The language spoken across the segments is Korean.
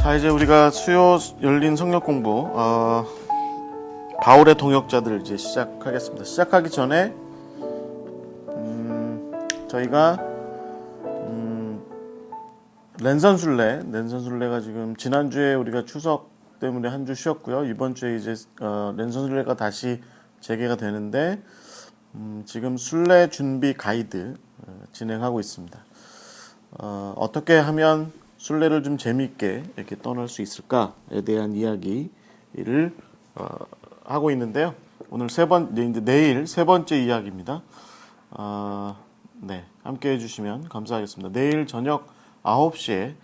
자, 이제 우리가 수요 열린 성역 공부 바울의 동역자들 이제 시작하겠습니다. 시작하기 전에 저희가 랜선순례가 지금 지난주에 우리가 추석 때문에 한 주 쉬었고요. 이번 주에 이제 랜선순례가 다시 재개가 되는데 지금 순례 준비 가이드 진행하고 있습니다. 어떻게 하면 순례를 좀 재미있게 이렇게 떠날 수 있을까에 대한 이야기를 하고 있는데요. 오늘 내일 세 번째 이야기입니다. 네, 함께 해주시면 감사하겠습니다. 내일 저녁 9시에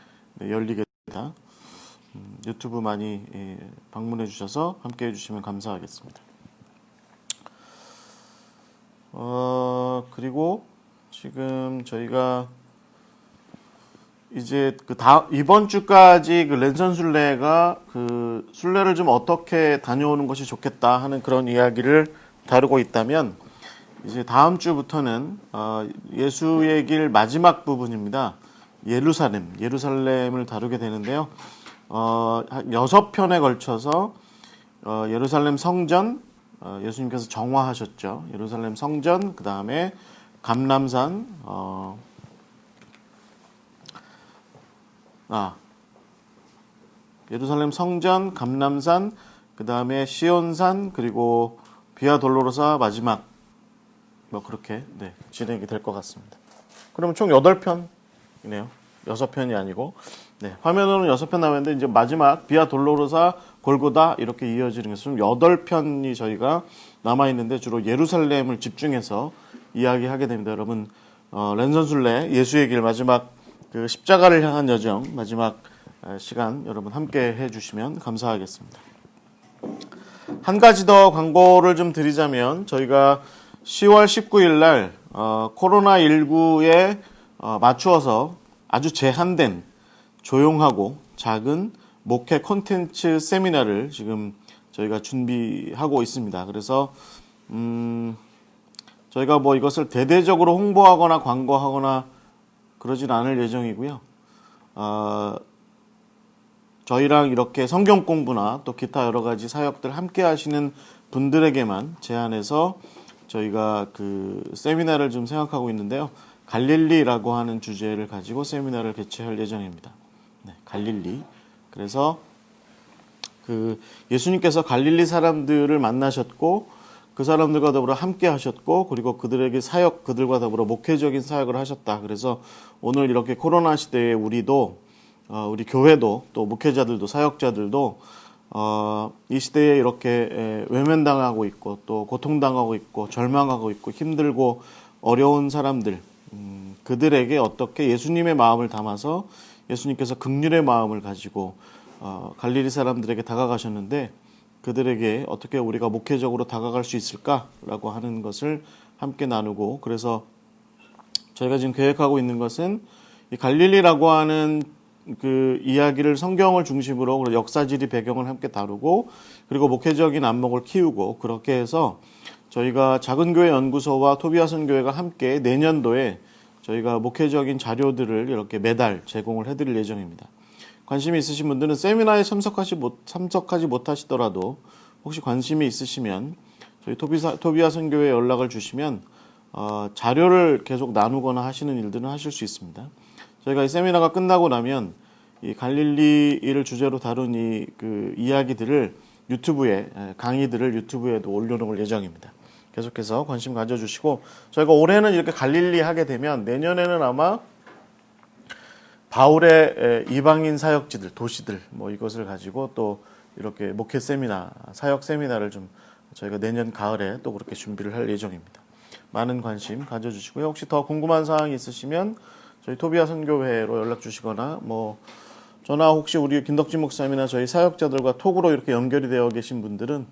열리게 됩니다. 유튜브 많이 방문해 주셔서 함께 해주시면 감사하겠습니다. 그리고 지금 저희가 이제 이번 주까지 랜선 순례가 순례를 좀 어떻게 다녀오는 것이 좋겠다 하는 그런 이야기를 다루고 있다면, 이제 다음 주부터는 예수의 길 마지막 부분입니다. 예루살렘을 다루게 되는데요. 6편에 걸쳐서 예루살렘 성전, 예수님께서 정화하셨죠. 예루살렘 성전, 그 다음에 감람산, 예루살렘 성전, 감람산, 그 다음에 시온산, 그리고 비아 돌로로사 마지막, 그렇게 진행이 될 것 같습니다. 그러면 총 8편이네요. 6편이 아니고. 화면으로는 6편 나왔는데, 이제 마지막 비아 돌로로사, 골고다 이렇게 이어지는 것은 8편이 저희가 남아있는데, 주로 예루살렘을 집중해서 이야기하게 됩니다. 여러분, 랜선순례 예수의 길 마지막 십자가를 향한 여정 마지막 시간 여러분 함께 해주시면 감사하겠습니다. 한 가지 더 광고를 좀 드리자면, 저희가 10월 19일 날 코로나19에 맞추어서 아주 제한된 조용하고 작은 목회 콘텐츠 세미나를 지금 저희가 준비하고 있습니다. 그래서 저희가 이것을 대대적으로 홍보하거나 광고하거나 그러진 않을 예정이고요. 저희랑 이렇게 성경 공부나 또 기타 여러 가지 사역들 함께 하시는 분들에게만 제안해서 저희가 세미나를 좀 생각하고 있는데요. 갈릴리라고 하는 주제를 가지고 세미나를 개최할 예정입니다. 갈릴리. 그래서 예수님께서 갈릴리 사람들을 만나셨고, 그 사람들과 더불어 함께 하셨고, 그리고 그들과 더불어 목회적인 사역을 하셨다. 그래서 오늘 이렇게 코로나 시대에 우리 교회도, 또 목회자들도, 사역자들도 이 시대에 이렇게 외면당하고 있고, 또 고통당하고 있고, 절망하고 있고, 힘들고 어려운 사람들, 그들에게 어떻게 예수님의 마음을 담아서 예수님께서 긍휼의 마음을 가지고 갈릴리 사람들에게 다가가셨는데, 그들에게 어떻게 우리가 목회적으로 다가갈 수 있을까라고 하는 것을 함께 나누고, 그래서 저희가 지금 계획하고 있는 것은 이 갈릴리라고 하는 이야기를 성경을 중심으로 역사지리 배경을 함께 다루고, 그리고 목회적인 안목을 키우고, 그렇게 해서 저희가 작은교회 연구소와 토비아 선교회가 함께 내년도에 저희가 목회적인 자료들을 이렇게 매달 제공을 해드릴 예정입니다. 관심이 있으신 분들은 세미나에 참석하지 못하시더라도 혹시 관심이 있으시면 저희 토비아 선교회에 연락을 주시면 자료를 계속 나누거나 하시는 일들은 하실 수 있습니다. 저희가 이 세미나가 끝나고 나면 이 갈릴리를 주제로 다룬 이야기들을 강의들을 유튜브에도 올려놓을 예정입니다. 계속해서 관심 가져주시고, 저희가 올해는 이렇게 갈릴리 하게 되면 내년에는 아마 바울의 이방인 사역지들, 도시들, 이것을 가지고 또 이렇게 목회 세미나, 사역 세미나를 좀 저희가 내년 가을에 또 그렇게 준비를 할 예정입니다. 많은 관심 가져주시고요. 혹시 더 궁금한 사항이 있으시면 저희 토비아 선교회로 연락 주시거나, 저나 혹시 우리 김덕진 목사님이나 저희 사역자들과 톡으로 이렇게 연결이 되어 계신 분들은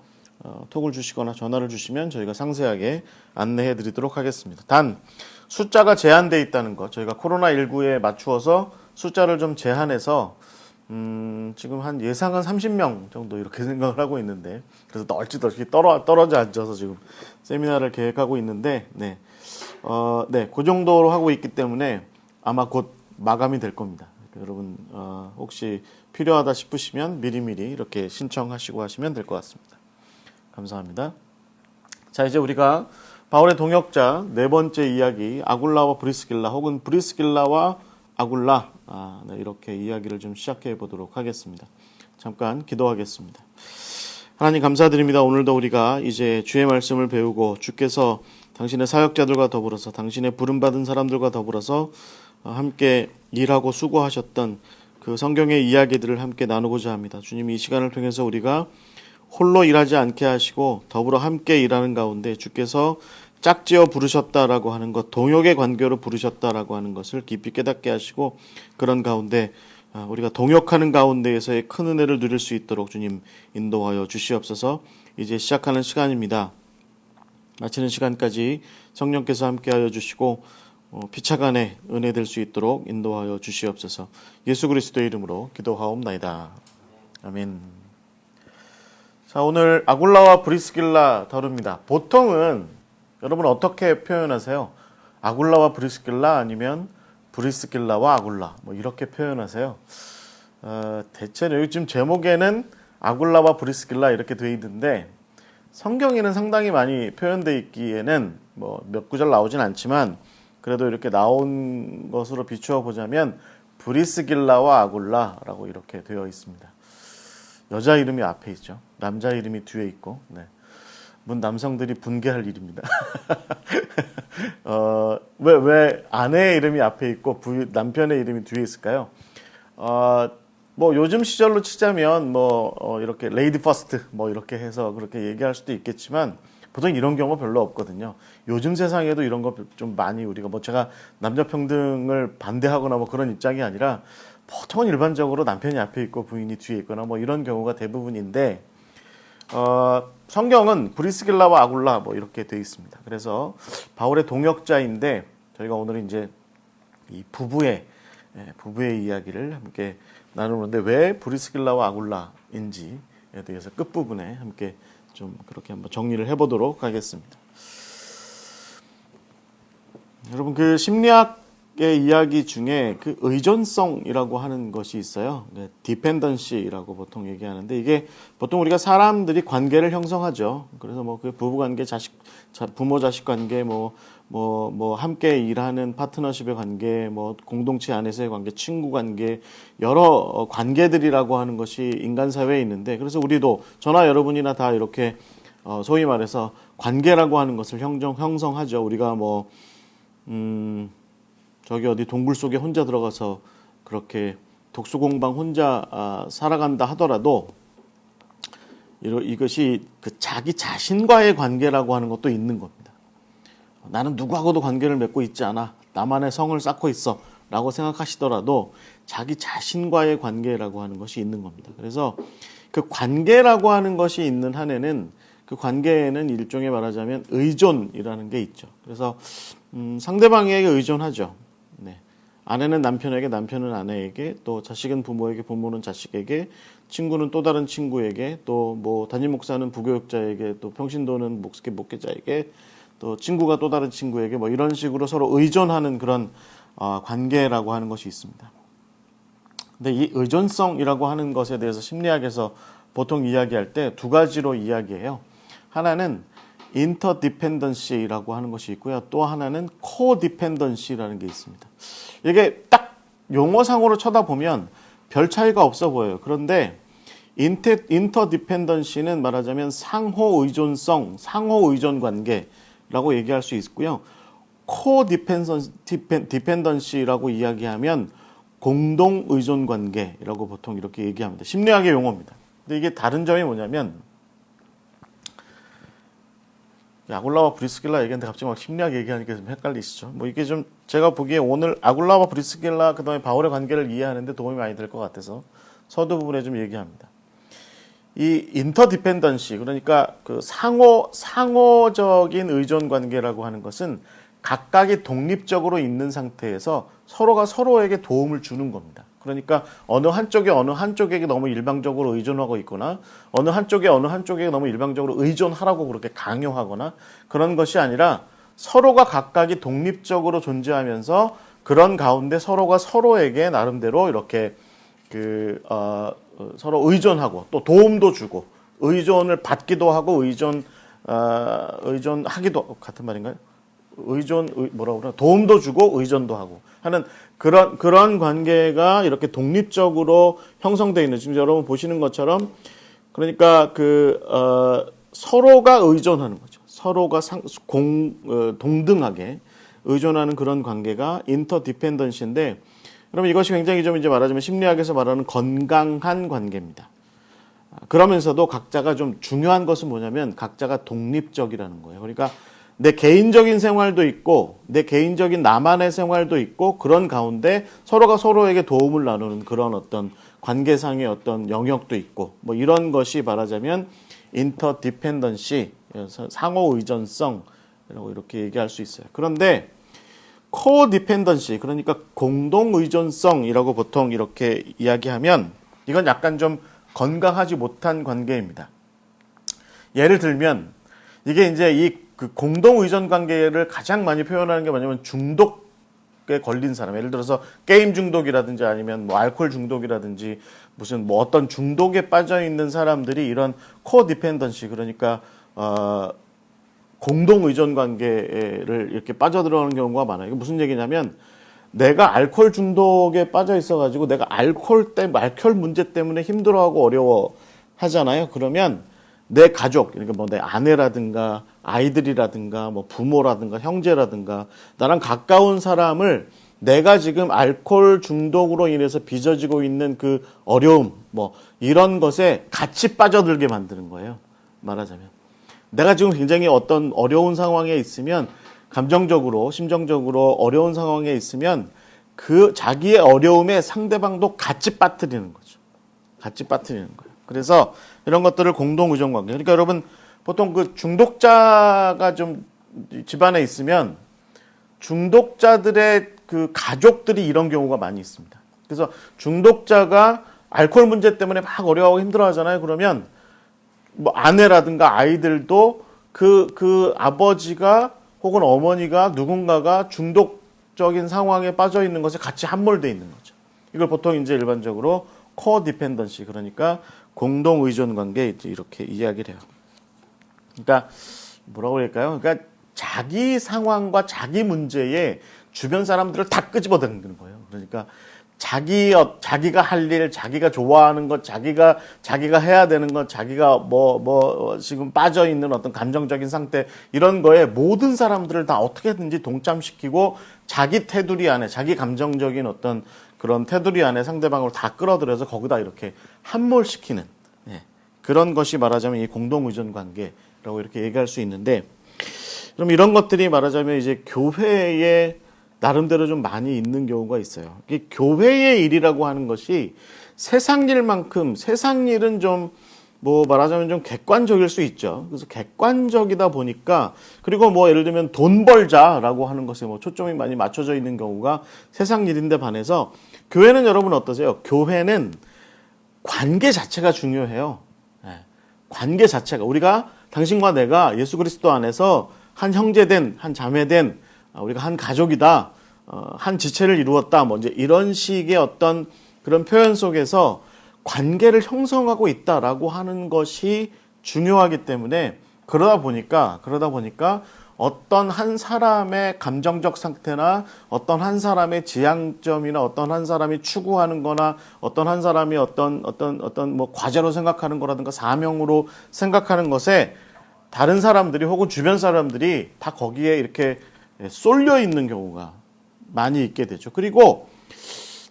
톡을 주시거나 전화를 주시면 저희가 상세하게 안내해 드리도록 하겠습니다. 단, 숫자가 제한되어 있다는 것, 저희가 코로나19에 맞추어서 숫자를 좀 제한해서 지금 한 예상은 30명 정도 이렇게 생각을 하고 있는데, 그래서 널찍널찍 떨어져 앉아서 지금 세미나를 계획하고 있는데, 그 정도로 하고 있기 때문에 아마 곧 마감이 될 겁니다. 여러분 혹시 필요하다 싶으시면 미리미리 이렇게 신청하시고 하시면 될 것 같습니다. 감사합니다. 자, 이제 우리가 바울의 동역자 네 번째 이야기 아굴라와 브리스길라 혹은 브리스길라와 아굴라 네, 이렇게 이야기를 좀 시작해 보도록 하겠습니다. 잠깐 기도하겠습니다. 하나님 감사드립니다. 오늘도 우리가 이제 주의 말씀을 배우고 주께서 당신의 사역자들과 더불어서 당신의 부름받은 사람들과 더불어서 함께 일하고 수고하셨던 그 성경의 이야기들을 함께 나누고자 합니다. 주님, 이 시간을 통해서 우리가 홀로 일하지 않게 하시고 더불어 함께 일하는 가운데 주께서 짝지어 부르셨다라고 하는 것, 동역의 관계로 부르셨다라고 하는 것을 깊이 깨닫게 하시고 그런 가운데 우리가 동역하는 가운데에서의 큰 은혜를 누릴 수 있도록 주님 인도하여 주시옵소서. 이제 시작하는 시간입니다. 마치는 시간까지 성령께서 함께하여 주시고 피차간에 은혜 될 수 있도록 인도하여 주시옵소서. 예수 그리스도의 이름으로 기도하옵나이다. 아멘. 자, 오늘 아굴라와 브리스길라 다룹니다. 보통은 여러분 어떻게 표현하세요? 아굴라와 브리스길라 아니면 브리스길라와 아굴라 뭐 이렇게 표현하세요. 대체는 여기 지금 제목에는 아굴라와 브리스길라 이렇게 되어 있는데 성경에는 상당히 많이 표현되어 있기에는 뭐 몇 구절 나오진 않지만 그래도 이렇게 나온 것으로 비추어 보자면 브리스길라와 아굴라라고 이렇게 되어 있습니다. 여자 이름이 앞에 있죠. 남자 이름이 뒤에 있고, 네. 남성들이 분개할 일입니다. 왜 아내의 이름이 앞에 있고 남편의 이름이 뒤에 있을까요? 뭐 요즘 시절로 치자면 이렇게 레이디 퍼스트 뭐 이렇게 해서 그렇게 얘기할 수도 있겠지만 보통 이런 경우 별로 없거든요. 요즘 세상에도 이런 거 좀 많이 우리가 제가 남녀 평등을 반대하거나 뭐 그런 입장이 아니라 보통은 일반적으로 남편이 앞에 있고 부인이 뒤에 있거나 뭐 이런 경우가 대부분인데 성경은 브리스길라와 아굴라 뭐 이렇게 되어 있습니다. 그래서 바울의 동역자인데 저희가 오늘 이제 이 부부의 이야기를 함께 나누는데 왜 브리스길라와 아굴라인지에 대해서 끝부분에 함께 좀 그렇게 한번 정리를 해보도록 하겠습니다. 여러분 그 심리학의 이야기 중에 그 의존성이라고 하는 것이 있어요. 디펜던시라고 보통 얘기하는데 이게 보통 우리가 사람들이 관계를 형성하죠. 그래서 뭐 그 부부 관계, 부모 자식 관계, 함께 일하는 파트너십의 관계, 공동체 안에서의 관계, 친구 관계, 여러 관계들이라고 하는 것이 인간 사회에 있는데 그래서 우리도 저나 여러분이나 다 이렇게 소위 말해서 관계라고 하는 것을 형성하죠. 우리가 저기 어디 동굴 속에 혼자 들어가서 그렇게 독수공방 혼자 살아간다 하더라도 이것이 그 자기 자신과의 관계라고 하는 것도 있는 겁니다. 나는 누구하고도 관계를 맺고 있지 않아. 나만의 성을 쌓고 있어. 라고 생각하시더라도 자기 자신과의 관계라고 하는 것이 있는 겁니다. 그래서 그 관계라고 하는 것이 있는 한에는 그 관계에는 일종의 말하자면 의존이라는 게 있죠. 그래서 상대방에게 의존하죠. 네. 아내는 남편에게, 남편은 아내에게, 또 자식은 부모에게, 부모는 자식에게, 친구는 또 다른 친구에게, 또 담임 목사는 부교육자에게, 또 평신도는 목회자에게, 또 친구가 또 다른 친구에게 이런 식으로 서로 의존하는 그런 관계라고 하는 것이 있습니다. 근데 이 의존성이라고 하는 것에 대해서 심리학에서 보통 이야기할 때 두 가지로 이야기해요. 하나는 인터디펜던시라고 하는 것이 있고요. 또 하나는 코디펜던시라는 게 있습니다. 이게 딱 용어상으로 쳐다보면 별 차이가 없어 보여요. 그런데 인터디펜던시는 말하자면 상호 의존성, 상호 의존 관계라고 얘기할 수 있고요. 코디펜던시라고 이야기하면 공동 의존 관계라고 보통 이렇게 얘기합니다. 심리학의 용어입니다. 근데 이게 다른 점이 뭐냐면 아굴라와 브리스길라 얘기하는데 갑자기 심리학 얘기하니까 좀 헷갈리시죠? 이게 좀 제가 보기에 오늘 아굴라와 브리스길라 그다음에 바울의 관계를 이해하는데 도움이 많이 될 것 같아서 서두 부분에 좀 얘기합니다. 이 인터디펜던시 그러니까 그 상호적인 의존 관계라고 하는 것은 각각이 독립적으로 있는 상태에서 서로가 서로에게 도움을 주는 겁니다. 그러니까 어느 한쪽에게 너무 일방적으로 의존하고 있거나 어느 한쪽에게 너무 일방적으로 의존하라고 그렇게 강요하거나 그런 것이 아니라 서로가 각각이 독립적으로 존재하면서 그런 가운데 서로가 서로에게 나름대로 이렇게 서로 의존하고 또 도움도 주고 의존을 받기도 하고 의존하기도 같은 말인가요? 뭐라고 그러나 도움도 주고 의존도 하고 하는 그런 관계가 이렇게 독립적으로 형성되어 있는 지금 여러분 보시는 것처럼 그러니까 서로가 의존하는 거죠. 서로가 동등하게 의존하는 그런 관계가 인터디펜던시인데 그러면 이것이 굉장히 좀 이제 말하자면 심리학에서 말하는 건강한 관계입니다. 그러면서도 각자가 좀 중요한 것은 뭐냐면 각자가 독립적이라는 거예요. 그러니까 내 개인적인 생활도 있고 내 개인적인 나만의 생활도 있고 그런 가운데 서로가 서로에게 도움을 나누는 그런 어떤 관계상의 어떤 영역도 있고 뭐 이런 것이 말하자면 인터디펜던시, 상호 의존성이라고 이렇게 얘기할 수 있어요. 그런데 코디펜던시, 그러니까 공동 의존성이라고 보통 이렇게 이야기하면 이건 약간 좀 건강하지 못한 관계입니다. 예를 들면 이게 이제 그 공동 의존 관계를 가장 많이 표현하는 게 뭐냐면 중독에 걸린 사람, 예를 들어서 게임 중독이라든지 아니면 뭐 알코올 중독이라든지 무슨 뭐 어떤 중독에 빠져 있는 사람들이 이런 코디펜던시, 그러니까 공동 의존 관계를 이렇게 빠져들어가는 경우가 많아요. 이게 무슨 얘기냐면 내가 알코올 중독에 빠져 있어가지고 내가 알코올 문제 때문에 힘들어하고 어려워하잖아요. 그러면 내 가족, 그러니까 뭐 내 아내라든가 아이들이라든가 뭐 부모라든가 형제라든가 나랑 가까운 사람을 내가 지금 알코올 중독으로 인해서 빚어지고 있는 그 어려움, 뭐 이런 것에 같이 빠져들게 만드는 거예요. 말하자면. 내가 지금 굉장히 어떤 어려운 상황에 있으면 감정적으로, 심정적으로 어려운 상황에 있으면 그 자기의 어려움에 상대방도 같이 빠뜨리는 거죠. 같이 빠뜨리는 거예요. 그래서 이런 것들을 공동 의존 관계. 그러니까 여러분 보통 그 중독자가 좀 집안에 있으면 중독자들의 그 가족들이 이런 경우가 많이 있습니다. 그래서 중독자가 알코올 문제 때문에 막 어려워하고 힘들어하잖아요. 그러면 뭐 아내라든가 아이들도 그 아버지가 혹은 어머니가 누군가가 중독적인 상황에 빠져 있는 것에 같이 함몰되어 있는 거죠. 이걸 보통 이제 일반적으로 코디펜던시, 그러니까 공동 의존 관계 이렇게 이야기를 해요. 그러니까 뭐라고 할까요? 그러니까 자기 상황과 자기 문제에 주변 사람들을 다 끄집어 대는 거예요. 그러니까 자기가 할 일, 자기가 좋아하는 것, 자기가 해야 되는 것, 자기가 지금 빠져 있는 어떤 감정적인 상태, 이런 거에 모든 사람들을 다 어떻게든지 동참시키고 자기 테두리 안에, 자기 감정적인 어떤 그런 테두리 안에 상대방을 다 끌어들여서 거기다 이렇게 함몰시키는, 그런 것이 말하자면 이 공동의존 관계라고 이렇게 얘기할 수 있는데, 그럼 이런 것들이 말하자면 이제 교회에 나름대로 좀 많이 있는 경우가 있어요. 이게 교회의 일이라고 하는 것이 세상 일만큼, 세상 일은 좀 뭐 말하자면 좀 객관적일 수 있죠. 그래서 객관적이다 보니까, 그리고 뭐 예를 들면 돈 벌자라고 하는 것에 뭐 초점이 많이 맞춰져 있는 경우가 세상 일인데 반해서 교회는 여러분 어떠세요? 교회는 관계 자체가 중요해요. 관계 자체가, 우리가 당신과 내가 예수 그리스도 안에서 한 형제된, 한 자매된, 우리가 한 가족이다, 한 지체를 이루었다, 뭐 이제 이런 식의 어떤 그런 표현 속에서 관계를 형성하고 있다라고 하는 것이 중요하기 때문에, 그러다 보니까 어떤 한 사람의 감정적 상태나 어떤 한 사람의 지향점이나 어떤 한 사람이 추구하는 거나 어떤 한 사람이 어떤 뭐 과제로 생각하는 거라든가 사명으로 생각하는 것에 다른 사람들이 혹은 주변 사람들이 다 거기에 이렇게 쏠려 있는 경우가 많이 있게 되죠. 그리고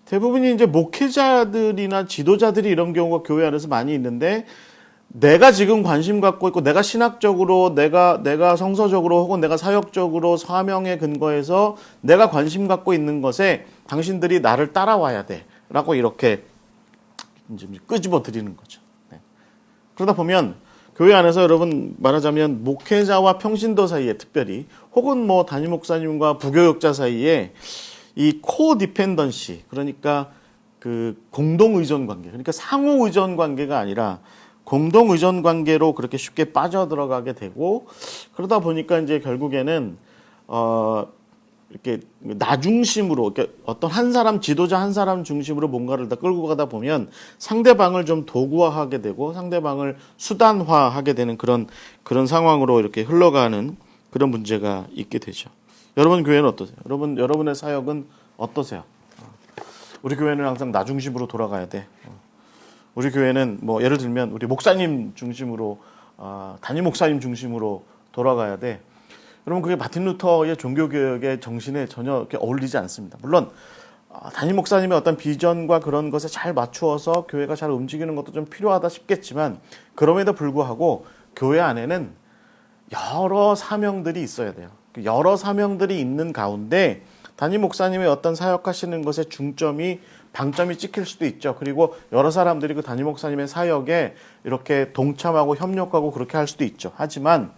대부분이 이제 목회자들이나 지도자들이 이런 경우가 교회 안에서 많이 있는데, 내가 지금 관심 갖고 있고 내가 신학적으로 내가 성서적으로 혹은 내가 사역적으로 사명에 근거해서 내가 관심 갖고 있는 것에 당신들이 나를 따라와야 돼라고 이렇게 이제 끄집어 드리는 거죠. 그러다 보면 교회 안에서 여러분 말하자면 목회자와 평신도 사이에, 특별히 혹은 뭐 담임 목사님과 부교육자 사이에 이 코디펜던시, 그러니까 그 공동 의존 관계, 그러니까 상호 의존 관계가 아니라 공동 의존 관계로 그렇게 쉽게 빠져 들어가게 되고, 그러다 보니까 이제 결국에는 이렇게 나 중심으로, 이렇게 어떤 한 사람, 지도자 한 사람 중심으로 뭔가를 다 끌고 가다 보면 상대방을 좀 도구화하게 되고 상대방을 수단화하게 되는 그런 상황으로 이렇게 흘러가는 그런 문제가 있게 되죠. 여러분 교회는 어떠세요? 여러분의 사역은 어떠세요? 우리 교회는 항상 나 중심으로 돌아가야 돼. 우리 교회는 뭐 예를 들면 우리 목사님 중심으로, 담임 목사님 중심으로 돌아가야 돼. 여러분 그게 마틴 루터의 종교개혁의 정신에 전혀 이렇게 어울리지 않습니다. 물론 담임 목사님의 어떤 비전과 그런 것에 잘 맞추어서 교회가 잘 움직이는 것도 좀 필요하다 싶겠지만, 그럼에도 불구하고 교회 안에는 여러 사명들이 있어야 돼요. 여러 사명들이 있는 가운데 담임 목사님의 어떤 사역하시는 것에 방점이 찍힐 수도 있죠. 그리고 여러 사람들이 그 담임 목사님의 사역에 이렇게 동참하고 협력하고 그렇게 할 수도 있죠. 하지만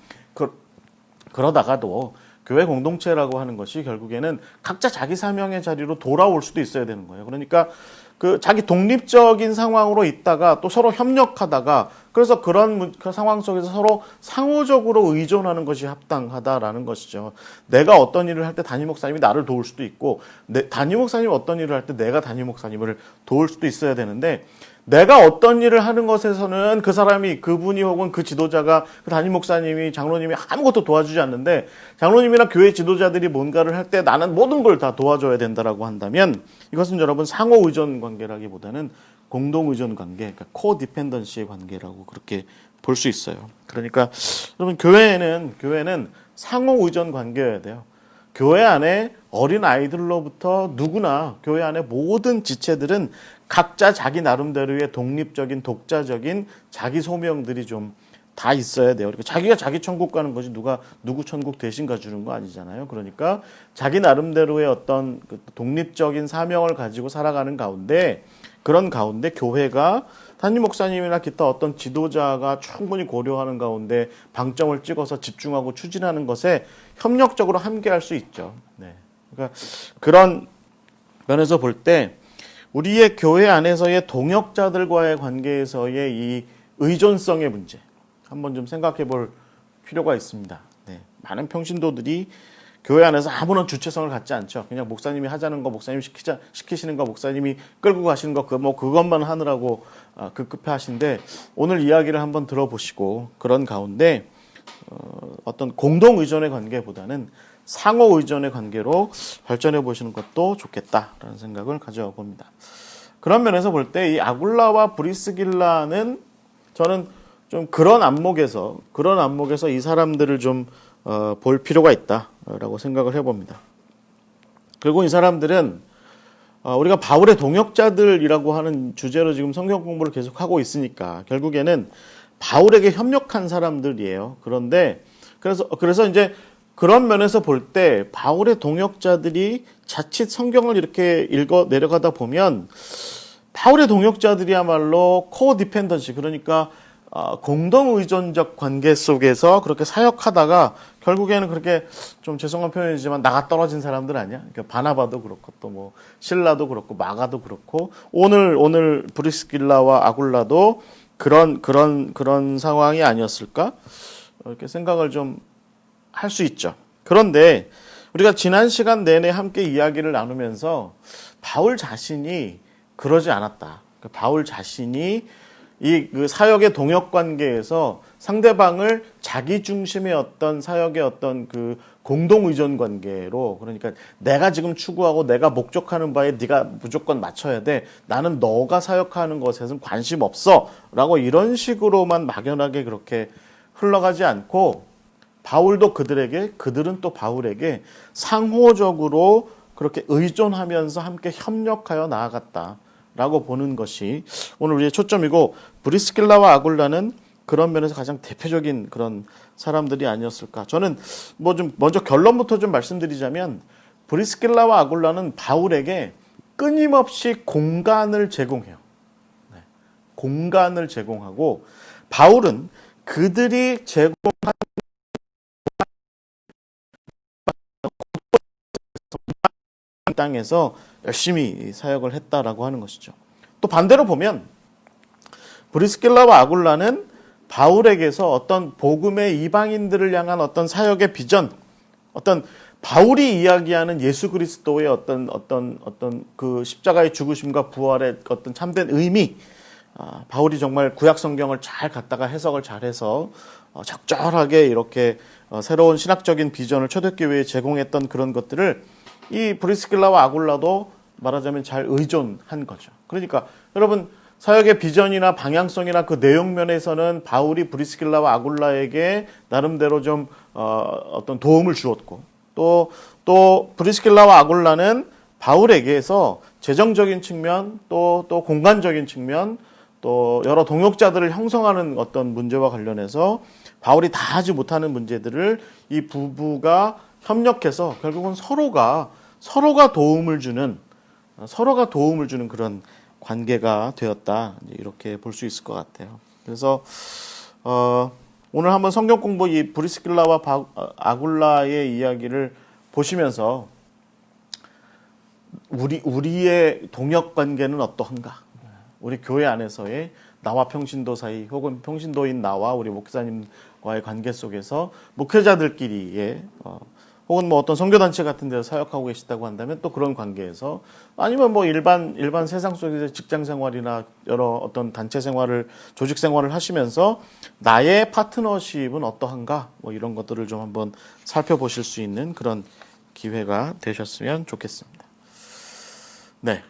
그러다가도 교회 공동체라고 하는 것이 결국에는 각자 자기 사명의 자리로 돌아올 수도 있어야 되는 거예요. 그러니까 그 자기 독립적인 상황으로 있다가 또 서로 협력하다가, 그래서 그런 그 상황 속에서 서로 상호적으로 의존하는 것이 합당하다라는 것이죠. 내가 어떤 일을 할 때 담임 목사님이 나를 도울 수도 있고, 담임 목사님이 어떤 일을 할 때 내가 담임 목사님을 도울 수도 있어야 되는데, 내가 어떤 일을 하는 것에서는 그분이 혹은 그 지도자가, 그 담임 목사님이, 장로님이 아무것도 도와주지 않는데, 장로님이나 교회 지도자들이 뭔가를 할 때 나는 모든 걸 다 도와줘야 된다라고 한다면, 이것은 여러분 상호 의존 관계라기보다는 공동 의존 관계, 그러니까 코디펜던시의 관계라고 그렇게 볼 수 있어요. 그러니까 여러분 교회는 상호 의존 관계여야 돼요. 교회 안에 어린 아이들로부터 누구나 교회 안에 모든 지체들은 각자 자기 나름대로의 독립적인 독자적인 자기 소명들이 좀 다 있어야 돼요. 그러니까 자기가 자기 천국 가는 것이 누구 천국 대신 가주는 거 아니잖아요. 그러니까 자기 나름대로의 어떤 그 독립적인 사명을 가지고 살아가는 가운데, 그런 가운데 교회가 담임 목사님이나 기타 어떤 지도자가 충분히 고려하는 가운데 방점을 찍어서 집중하고 추진하는 것에 협력적으로 함께할 수 있죠. 네. 그러니까 그런 면에서 볼 때 우리의 교회 안에서의 동역자들과의 관계에서의 이 의존성의 문제 한번 좀 생각해 볼 필요가 있습니다. 네. 많은 평신도들이 교회 안에서 아무런 주체성을 갖지 않죠. 그냥 목사님이 하자는 거, 목사님이 시키시는 거, 목사님이 끌고 가시는 거, 그것만 하느라고 급급해 하신데, 오늘 이야기를 한번 들어보시고 그런 가운데 어떤 공동 의존의 관계보다는 상호 의존의 관계로 발전해 보시는 것도 좋겠다라는 생각을 가져봅니다. 그런 면에서 볼 때 이 아굴라와 브리스길라는 저는 좀 그런 안목에서 이 사람들을 좀 볼 필요가 있다라고 생각을 해봅니다. 그리고 이 사람들은 우리가 바울의 동역자들이라고 하는 주제로 지금 성경 공부를 계속하고 있으니까 결국에는 바울에게 협력한 사람들이에요. 그런데 그래서 이제 그런 면에서 볼 때 바울의 동역자들이 자칫 성경을 이렇게 읽어 내려가다 보면 바울의 동역자들이야말로 코디펜던시, 그러니까 공동 의존적 관계 속에서 그렇게 사역하다가 결국에는 그렇게 좀 죄송한 표현이지만 나가 떨어진 사람들 아니야? 그러니까 바나바도 그렇고 또 뭐 실라도 그렇고 마가도 그렇고 오늘 브리스길라와 아굴라도 그런 상황이 아니었을까? 이렇게 생각을 좀 할 수 있죠. 그런데 우리가 지난 시간 내내 함께 이야기를 나누면서 바울 자신이 그러지 않았다. 그러니까 바울 자신이 그 사역의 동역 관계에서 상대방을 자기 중심의 어떤 사역의 어떤 그 공동 의존 관계로, 그러니까 내가 지금 추구하고 내가 목적하는 바에 네가 무조건 맞춰야 돼. 나는 너가 사역하는 것에는 관심 없어. 라고 이런 식으로만 막연하게 그렇게 흘러가지 않고 그들은 또 바울에게 상호적으로 그렇게 의존하면서 함께 협력하여 나아갔다라고 보는 것이 오늘 우리의 초점이고, 브리스길라와 아굴라는 그런 면에서 가장 대표적인 그런 사람들이 아니었을까. 저는 뭐 좀 먼저 결론부터 좀 말씀드리자면, 브리스길라와 아굴라는 바울에게 끊임없이 공간을 제공해요. 네. 공간을 제공하고, 바울은 그들이 제공한 땅에서 열심히 사역을 했다라고 하는 것이죠. 또 반대로 보면 브리스길라와 아굴라는 바울에게서 어떤 복음의 이방인들을 향한 어떤 사역의 비전, 어떤 바울이 이야기하는 예수 그리스도의 어떤 그 십자가의 죽으심과 부활의 어떤 참된 의미, 바울이 정말 구약 성경을 잘 갖다가 해석을 잘해서 적절하게 이렇게 새로운 신학적인 비전을 초대교회에 제공했던 그런 것들을 이 브리스길라와 아굴라도 말하자면 잘 의존한 거죠. 그러니까 여러분 사역의 비전이나 방향성이나 그 내용 면에서는 바울이 브리스길라와 아굴라에게 나름대로 좀 어떤 도움을 주었고 또 브리스길라와 아굴라는 바울에게서 재정적인 측면 또 공간적인 측면 또 여러 동역자들을 형성하는 어떤 문제와 관련해서 바울이 다 하지 못하는 문제들을 이 부부가 협력해서 결국은 서로가 도움을 주는 그런 관계가 되었다. 이렇게 볼 수 있을 것 같아요. 그래서 오늘 한번 성경 공부 이 브리스길라와 아굴라의 이야기를 보시면서 우리의 동역 관계는 어떠한가? 우리 교회 안에서의 나와 평신도 사이 혹은 평신도인 나와 우리 목사님과의 관계 속에서 목회자들끼리의 혹은 뭐 어떤 선교단체 같은 데서 사역하고 계시다고 한다면 또 그런 관계에서 아니면 뭐 일반 세상 속에서 직장 생활이나 여러 어떤 단체 생활을 조직 생활을 하시면서 나의 파트너십은 어떠한가 뭐 이런 것들을 좀 한번 살펴보실 수 있는 그런 기회가 되셨으면 좋겠습니다. 네,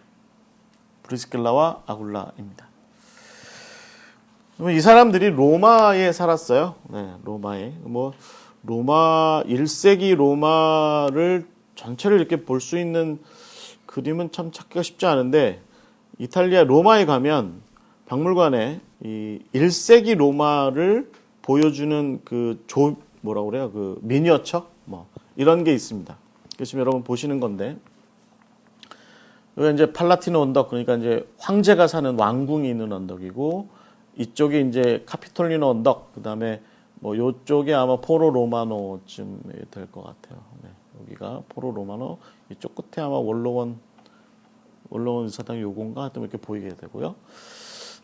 브리스길라와 아굴라입니다. 이 사람들이 로마에 살았어요. 네, 로마에 로마 1세기 로마를 전체를 이렇게 볼 수 있는 그림은 참 찾기가 쉽지 않은데 이탈리아 로마에 가면 박물관에 이 1세기 로마를 보여주는 그 뭐라고 그래요? 그 미니어처 뭐 이런 게 있습니다. 지금 여러분 보시는 건데 여기 이제 팔라티노 언덕 그러니까 이제 황제가 사는 왕궁이 있는 언덕이고 이쪽이 이제 카피톨리노 언덕 그다음에 뭐 요쪽에 아마 포로 로마노쯤 될 것 같아요. 네, 여기가 포로 로마노 이쪽 끝에 아마 원로원 의사당 요건가 하여튼 이렇게 보이게 되고요.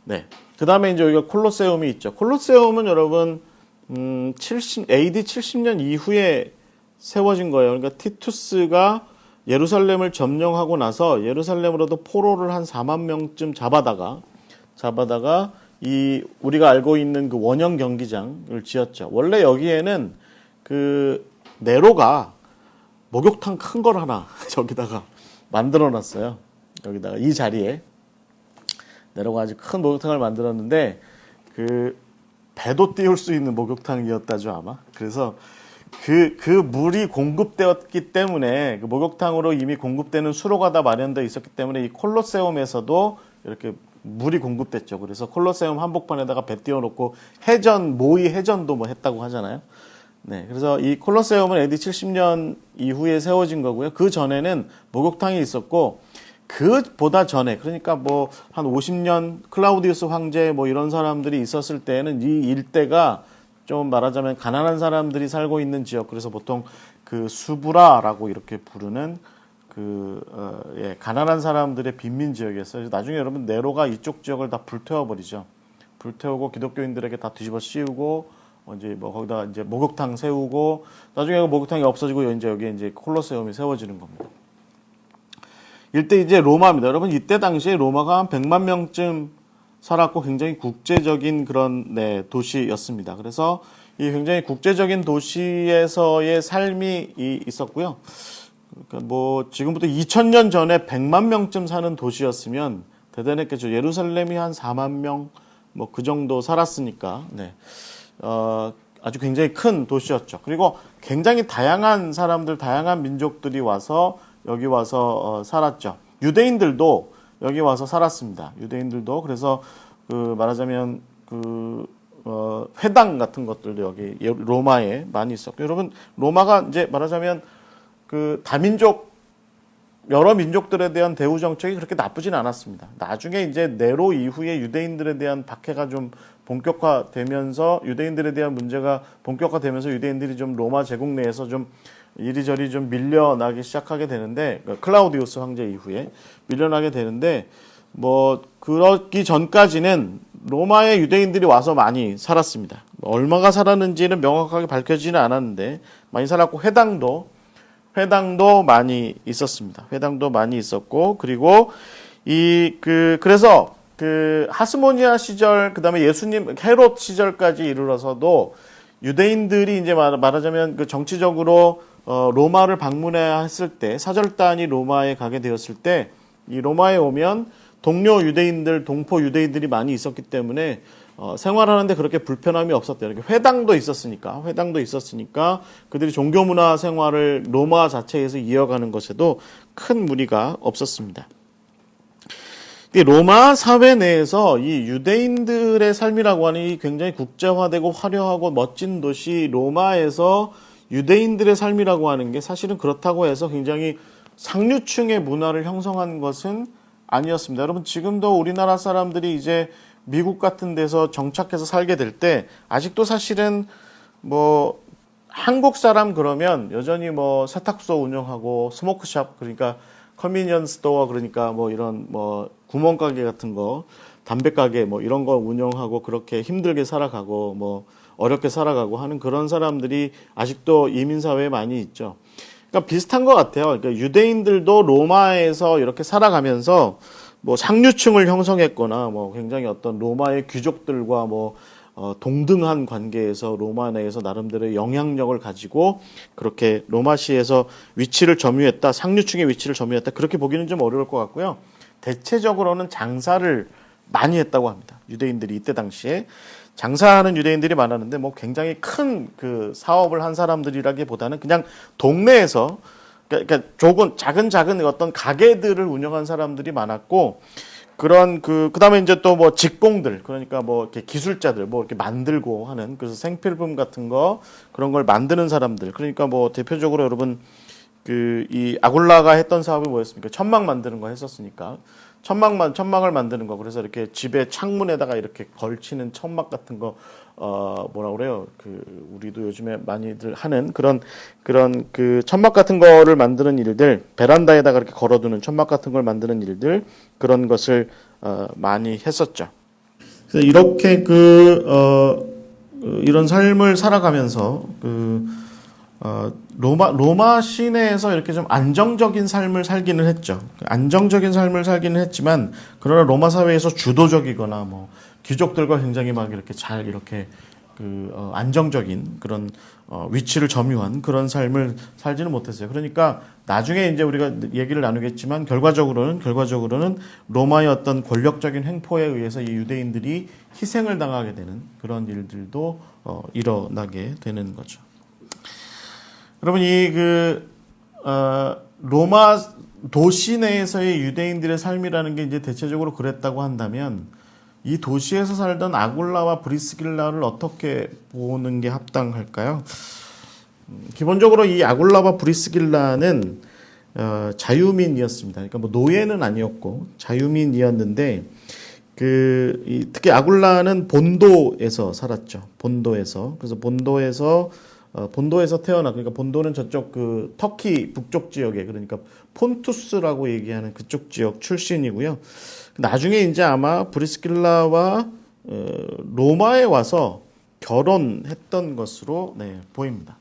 네, 그 다음에 이제 여기가 콜로세움이 있죠. 콜로세움은 여러분 AD 70년 이후에 세워진 거예요. 그러니까 티투스가 예루살렘을 점령하고 나서 예루살렘으로도 포로를 한 4만 명쯤 잡아다가 이 우리가 알고 있는 그 원형 경기장을 지었죠. 원래 여기에는 그 네로가 목욕탕 큰 걸 하나 저기다가 만들어 놨어요. 여기다가 이 자리에 네로가 아주 큰 목욕탕을 만들었는데 그 배도 띄울 수 있는 목욕탕이었다죠 아마. 그래서 그 물이 공급되었기 때문에 그 목욕탕으로 이미 공급되는 수로가 다 마련되어 있었기 때문에 이 콜로세움에서도 이렇게 물이 공급됐죠. 그래서 콜로세움 한복판에다가 배 띄워놓고 모의 해전도 뭐 했다고 하잖아요. 네, 그래서 이 콜로세움은 AD 70년 이후에 세워진 거고요. 그 전에는 목욕탕이 있었고 그보다 전에 그러니까 뭐 한 50년 클라우디우스 황제 뭐 이런 사람들이 있었을 때는 이 일대가 좀 말하자면 가난한 사람들이 살고 있는 지역 그래서 보통 그 수브라라고 이렇게 부르는 가난한 사람들의 빈민 지역이었어요. 나중에 여러분 네로가 이쪽 지역을 다 불태워버리죠. 불태우고 기독교인들에게 다 뒤집어 씌우고 이제 뭐 거기다 이제 목욕탕 세우고 나중에 목욕탕이 없어지고 이제 여기 이제 콜로세움이 세워지는 겁니다. 이때 이제 로마입니다. 여러분 이때 당시에 로마가 한 100만 명쯤 살았고 굉장히 국제적인 그런 도시였습니다. 그래서 이 굉장히 국제적인 도시에서의 삶이 있었고요. 그러니까 뭐 지금부터 2000년 전에 100만 명쯤 사는 도시였으면 대단했겠죠. 예루살렘이 한 4만 명 뭐 그 정도 살았으니까 아주 굉장히 큰 도시였죠. 그리고 굉장히 다양한 사람들, 다양한 민족들이 와서 여기 와서 살았죠. 유대인들도 여기 와서 살았습니다. 유대인들도 그래서 말하자면 회당 같은 것들도 여기 로마에 많이 있었고 여러분 로마가 이제 말하자면 다민족 여러 민족들에 대한 대우 정책이 그렇게 나쁘진 않았습니다. 나중에 이제 네로 이후에 유대인들에 대한 박해가 좀 본격화되면서 유대인들에 대한 문제가 본격화되면서 유대인들이 좀 로마 제국 내에서 좀 이리저리 좀 밀려나기 시작하게 되는데 클라우디우스 황제 이후에 밀려나게 되는데 뭐 그러기 전까지는 로마의 유대인들이 와서 많이 살았습니다. 얼마가 살았는지는 명확하게 밝혀지지는 않았는데 많이 살았고 회당도 회당도 많이 있었습니다. 회당도 많이 있었고, 그리고 그래서 하스모니아 시절, 그 다음에 예수님 헤롯 시절까지 이르러서도 유대인들이 이제 말하자면 그 정치적으로 로마를 방문해야 했을 때, 사절단이 로마에 가게 되었을 때, 이 로마에 오면 동료 유대인들, 동포 유대인들이 많이 있었기 때문에 생활하는데 그렇게 불편함이 없었대요. 이렇게 회당도 있었으니까 그들이 종교 문화 생활을 로마 자체에서 이어가는 것에도 큰 무리가 없었습니다. 로마 사회 내에서 이 유대인들의 삶이라고 하는 이 굉장히 국제화되고 화려하고 멋진 도시 로마에서 유대인들의 삶이라고 하는 게 사실은 그렇다고 해서 굉장히 상류층의 문화를 형성한 것은 아니었습니다. 여러분, 지금도 우리나라 사람들이 이제 미국 같은 데서 정착해서 살게 될 때 아직도 사실은 뭐 한국 사람 그러면 여전히 뭐 세탁소 운영하고 스모크샵, 그러니까 컨비니언스 스토어, 그러니까 뭐 이런 뭐 구멍가게 같은 거, 담배가게 뭐 이런 거 운영하고 그렇게 힘들게 살아가고 뭐 어렵게 살아가고 하는 그런 사람들이 아직도 이민사회에 많이 있죠. 그러니까 비슷한 것 같아요. 그러니까 유대인들도 로마에서 이렇게 살아가면서 뭐 상류층을 형성했거나 뭐 굉장히 어떤 로마의 귀족들과 뭐 동등한 관계에서 로마 내에서 나름대로의 영향력을 가지고 그렇게 로마시에서 위치를 점유했다, 상류층의 위치를 점유했다, 그렇게 보기는 좀 어려울 것 같고요. 대체적으로는 장사를 많이 했다고 합니다. 유대인들이 이때 당시에 장사하는 유대인들이 많았는데 뭐 굉장히 큰 그 사업을 한 사람들이라기보다는 그냥 동네에서 그러니까 조금 작은 어떤 가게들을 운영한 사람들이 많았고, 그런 그다음에 이제 또 뭐 직공들, 그러니까 뭐 이렇게 기술자들 뭐 이렇게 만들고 하는, 그래서 생필품 같은 거 그런 걸 만드는 사람들, 그러니까 뭐 대표적으로 여러분 이 아굴라가 했던 사업이 뭐였습니까? 천막 만드는 거 했었으니까 천막을 만드는 거. 그래서 이렇게 집에 창문에다가 이렇게 걸치는 천막 같은 거, 뭐라 그래요? 우리도 요즘에 많이들 하는 그런 그 천막 같은 거를 만드는 일들, 베란다에다가 이렇게 걸어두는 천막 같은 걸 만드는 일들, 그런 것을 많이 했었죠. 그래서 이렇게 이런 삶을 살아가면서 로마 시내에서 이렇게 좀 안정적인 삶을 살기는 했죠. 안정적인 삶을 살기는 했지만, 그러나 로마 사회에서 주도적이거나 뭐 귀족들과 굉장히 막 이렇게 잘 이렇게 안정적인 그런 위치를 점유한 그런 삶을 살지는 못했어요. 그러니까 나중에 이제 우리가 얘기를 나누겠지만 결과적으로는 로마의 어떤 권력적인 횡포에 의해서 이 유대인들이 희생을 당하게 되는 그런 일들도 일어나게 되는 거죠. 여러분, 로마 도시 내에서의 유대인들의 삶이라는 게 이제 대체적으로 그랬다고 한다면, 이 도시에서 살던 아굴라와 브리스길라를 어떻게 보는 게 합당할까요? 기본적으로 이 아굴라와 브리스길라는 자유민이었습니다. 그러니까 뭐 노예는 아니었고 자유민이었는데, 특히 아굴라는 본도에서 살았죠. 그래서 본도에서 태어나, 그러니까 본도는 저쪽 터키 북쪽 지역에, 그러니까 폰투스라고 얘기하는 그쪽 지역 출신이고요. 나중에 이제 아마 브리스길라와 로마에 와서 결혼했던 것으로 보입니다.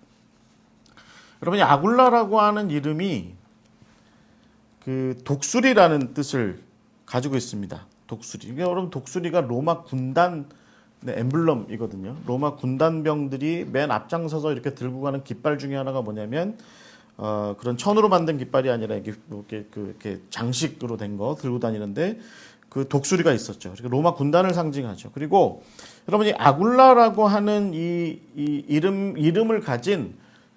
여러분, 이 아굴라라고 하는 이름이 독수리라는 뜻을 가지고 있습니다. 독수리. 그러니까 여러분, 독수리가 로마 군단 엠블럼이거든요. 로마 군단병들이 맨 앞장서서 이렇게 들고 가는 깃발 중에 하나가 뭐냐면, 그런 천으로 만든 깃발이 아니라 이렇게 장식으로 된 거 들고 다니는데 그 독수리가 있었죠. 그러니까 로마 군단을 상징하죠. 그리고 여러분이 아굴라라고 하는 이 이름을 가진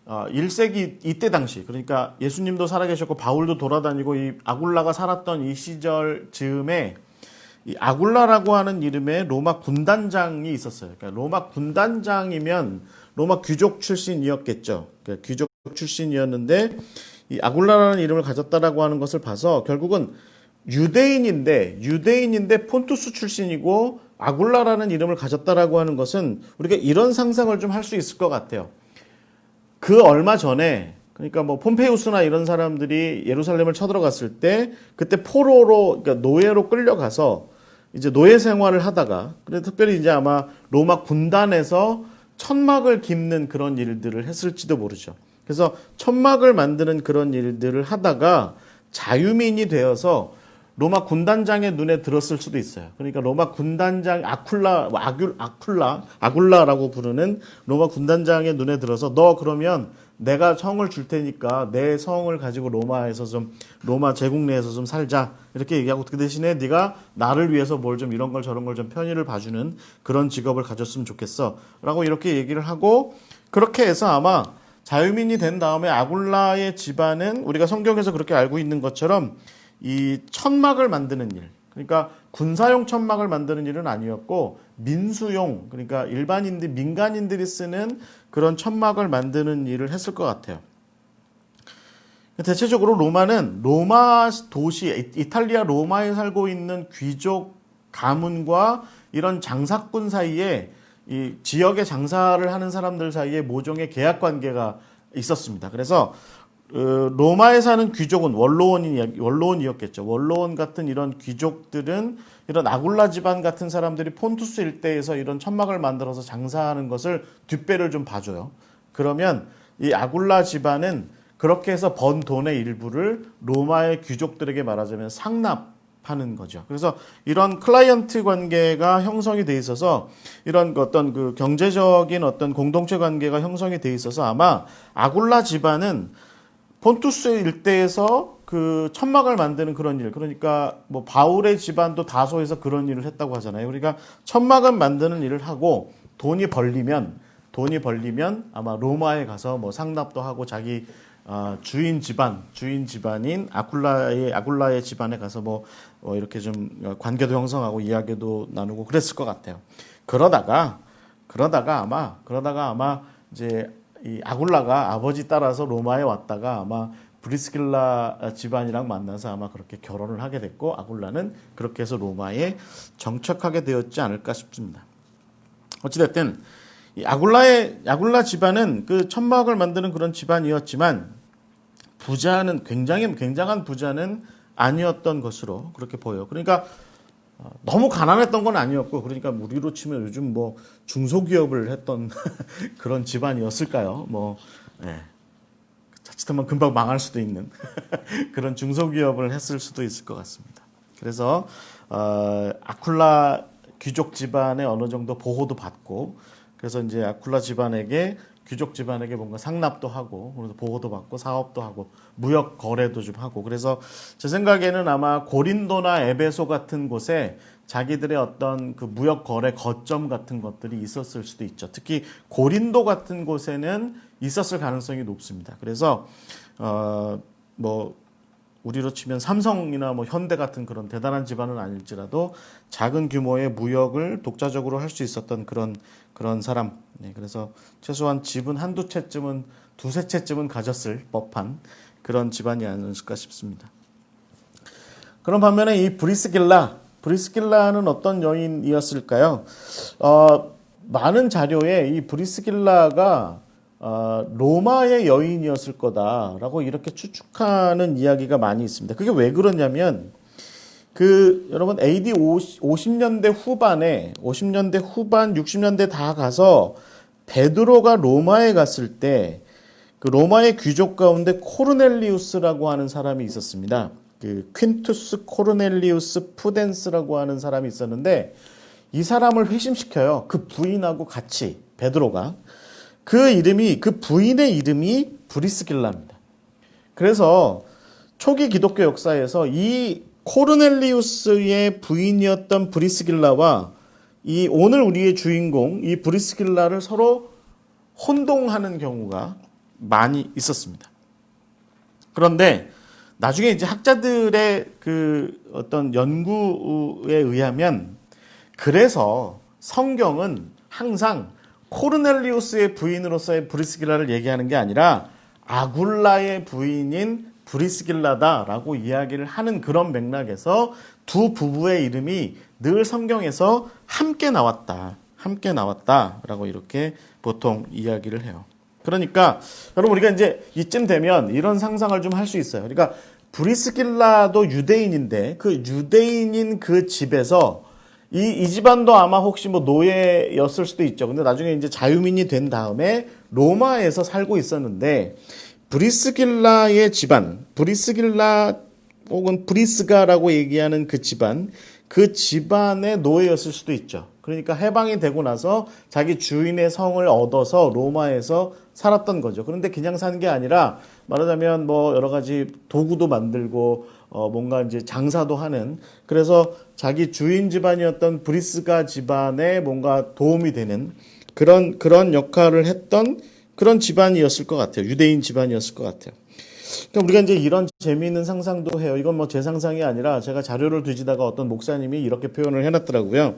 1세기 이때 당시, 그러니까 예수님도 살아계셨고 바울도 돌아다니고 이 아굴라가 살았던 이 시절 즈음에 이 아굴라라고 하는 이름의 로마 군단장이 있었어요. 그러니까 로마 군단장이면 로마 귀족 출신이었겠죠. 그러니까 귀족 출신이었는데 이 아굴라라는 이름을 가졌다라고 하는 것을 봐서 결국은 유대인인데 폰투스 출신이고 아굴라라는 이름을 가졌다라고 하는 것은 우리가 이런 상상을 좀 할 수 있을 것 같아요. 그 얼마 전에, 그러니까 뭐 폼페이우스나 이런 사람들이 예루살렘을 쳐들어갔을 때 그때 포로로, 그러니까 노예로 끌려가서 이제 노예 생활을 하다가, 그래 특별히 이제 아마 로마 군단에서 천막을 깁는 그런 일들을 했을지도 모르죠. 그래서 천막을 만드는 그런 일들을 하다가 자유민이 되어서 로마 군단장의 눈에 들었을 수도 있어요. 그러니까 로마 군단장 아굴라라고 부르는 로마 군단장의 눈에 들어서 너 그러면 내가 성을 줄 테니까 내 성을 가지고 로마 제국 내에서 좀 살자 이렇게 얘기하고 그 대신에 네가 나를 위해서 뭘 좀 이런 걸 저런 걸 좀 편의를 봐주는 그런 직업을 가졌으면 좋겠어라고 이렇게 얘기를 하고 그렇게 해서 아마 자유민이 된 다음에 아굴라의 집안은 우리가 성경에서 그렇게 알고 있는 것처럼 이 천막을 만드는 일, 그러니까 군사용 천막을 만드는 일은 아니었고 민수용, 그러니까 민간인들이 쓰는 그런 천막을 만드는 일을 했을 것 같아요. 대체적으로 로마는 로마 도시, 이탈리아 로마에 살고 있는 귀족 가문과 이런 장사꾼 사이에 이 지역에 장사를 하는 사람들 사이에 모종의 계약 관계가 있었습니다. 그래서 로마에 사는 귀족은 원로원이었겠죠. 원로원 같은 이런 귀족들은 이런 아굴라 집안 같은 사람들이 폰투스 일대에서 이런 천막을 만들어서 장사하는 것을 뒷배를 좀 봐줘요. 그러면 이 아굴라 집안은 그렇게 해서 번 돈의 일부를 로마의 귀족들에게 말하자면 상납하는 거죠. 그래서 이런 클라이언트 관계가 형성이 돼 있어서 이런 어떤 그 경제적인 어떤 공동체 관계가 형성이 돼 있어서 아마 아굴라 집안은 폰투스 일대에서 그 천막을 만드는 그런 일, 그러니까 뭐 바울의 집안도 다소에서 그런 일을 했다고 하잖아요. 그러니까 천막을 만드는 일을 하고 돈이 벌리면 아마 로마에 가서 뭐 상납도 하고 자기 주인 집안인 아굴라의 집안에 가서 뭐 이렇게 좀 관계도 형성하고 이야기도 나누고 그랬을 것 같아요. 그러다가 아마 이제 이 아굴라가 아버지 따라서 로마에 왔다가 아마 브리스길라 집안이랑 만나서 아마 그렇게 결혼을 하게 됐고 아굴라는 그렇게 해서 로마에 정착하게 되었지 않을까 싶습니다. 어찌됐든 이 아굴라 집안은 그 천막을 만드는 그런 집안이었지만 굉장한 부자는 아니었던 것으로 그렇게 보여요. 그러니까 너무 가난했던 건 아니었고, 그러니까 우리로 치면 요즘 뭐 중소기업을 했던 그런 집안이었을까요? 자칫하면 금방 망할 수도 있는 그런 중소기업을 했을 수도 있을 것 같습니다. 그래서 아굴라 귀족 집안에 어느 정도 보호도 받고, 그래서 이제 아굴라 집안에게 귀족 집안에게 뭔가 상납도 하고, 그래서 보호도 받고 사업도 하고 무역 거래도 좀 하고, 그래서 제 생각에는 아마 고린도나 에베소 같은 곳에 자기들의 어떤 그 무역 거래 거점 같은 것들이 있었을 수도 있죠. 특히 고린도 같은 곳에는 있었을 가능성이 높습니다. 그래서 우리로 치면 삼성이나 뭐 현대 같은 그런 대단한 집안은 아닐지라도 작은 규모의 무역을 독자적으로 할 수 있었던 그런 사람. 네, 그래서 최소한 집은 두세 채쯤은 가졌을 법한 그런 집안이 아니었을까 싶습니다. 그런 반면에 이 브리스길라는 어떤 여인이었을까요? 많은 자료에 이 브리스길라가 로마의 여인이었을 거다라고 이렇게 추측하는 이야기가 많이 있습니다. 그게 왜 그러냐면 여러분 AD 50년대 후반, 60년대 다 가서 베드로가 로마에 갔을 때 그 로마의 귀족 가운데 코르넬리우스라고 하는 사람이 있었습니다. 그 퀸투스 코르넬리우스 푸덴스라고 하는 사람이 있었는데 이 사람을 회심시켜요. 그 부인하고 같이 베드로가. 그 부인의 이름이 브리스길라입니다. 그래서 초기 기독교 역사에서 이 코르넬리우스의 부인이었던 브리스길라와 이 오늘 우리의 주인공 이 브리스길라를 서로 혼동하는 경우가 많이 있었습니다. 그런데 나중에 이제 학자들의 그 어떤 연구에 의하면 그래서 성경은 항상 코르넬리우스의 부인으로서의 브리스길라를 얘기하는 게 아니라 아굴라의 부인인 브리스길라다라고 이야기를 하는 그런 맥락에서 두 부부의 이름이 늘 성경에서 함께 나왔다라고 이렇게 보통 이야기를 해요. 그러니까 여러분 우리가 이제 이쯤 되면 이런 상상을 좀 할 수 있어요. 그러니까 브리스길라도 유대인인데 그 유대인인 그 집에서 이 집안도 아마 혹시 뭐 노예였을 수도 있죠. 근데 나중에 이제 자유민이 된 다음에 로마에서 살고 있었는데 브리스길라의 집안, 브리스길라 혹은 브리스가라고 얘기하는 그 집안, 그 집안의 노예였을 수도 있죠. 그러니까 해방이 되고 나서 자기 주인의 성을 얻어서 로마에서 살았던 거죠. 그런데 그냥 사는 게 아니라 말하자면 뭐 여러 가지 도구도 만들고 뭔가 이제 장사도 하는, 그래서 자기 주인 집안이었던 브리스가 집안에 뭔가 도움이 되는 그런 역할을 했던 그런 집안이었을 것 같아요. 유대인 집안이었을 것 같아요. 그러니까 우리가 이제 이런 재미있는 상상도 해요. 이건 뭐 제 상상이 아니라 제가 자료를 뒤지다가 어떤 목사님이 이렇게 표현을 해놨더라고요.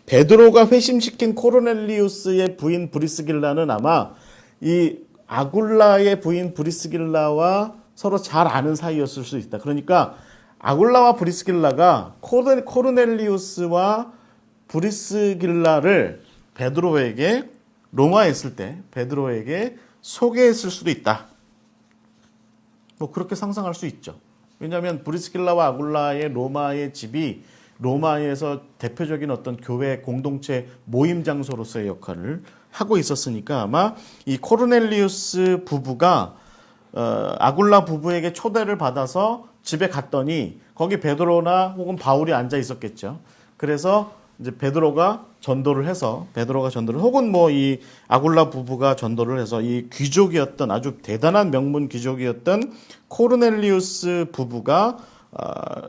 베드로가 회심시킨 코르넬리우스의 부인 브리스길라는 아마 이 아굴라의 부인 브리스길라와 서로 잘 아는 사이였을 수 있다. 그러니까 아굴라와 브리스길라가 코르넬리우스와 브리스길라를 베드로에게 로마에 있을 때 베드로에게 소개했을 수도 있다. 뭐 그렇게 상상할 수 있죠. 왜냐하면 브리스길라와 아굴라의 로마의 집이 로마에서 대표적인 어떤 교회 공동체 모임 장소로서의 역할을 하고 있었으니까 아마 이 코르넬리우스 부부가 아굴라 부부에게 초대를 받아서 집에 갔더니 거기 베드로나 혹은 바울이 앉아 있었겠죠. 그래서 이제 베드로가 전도를 혹은 뭐 이 아굴라 부부가 전도를 해서 이 귀족이었던 아주 대단한 명문 귀족이었던 코르넬리우스 부부가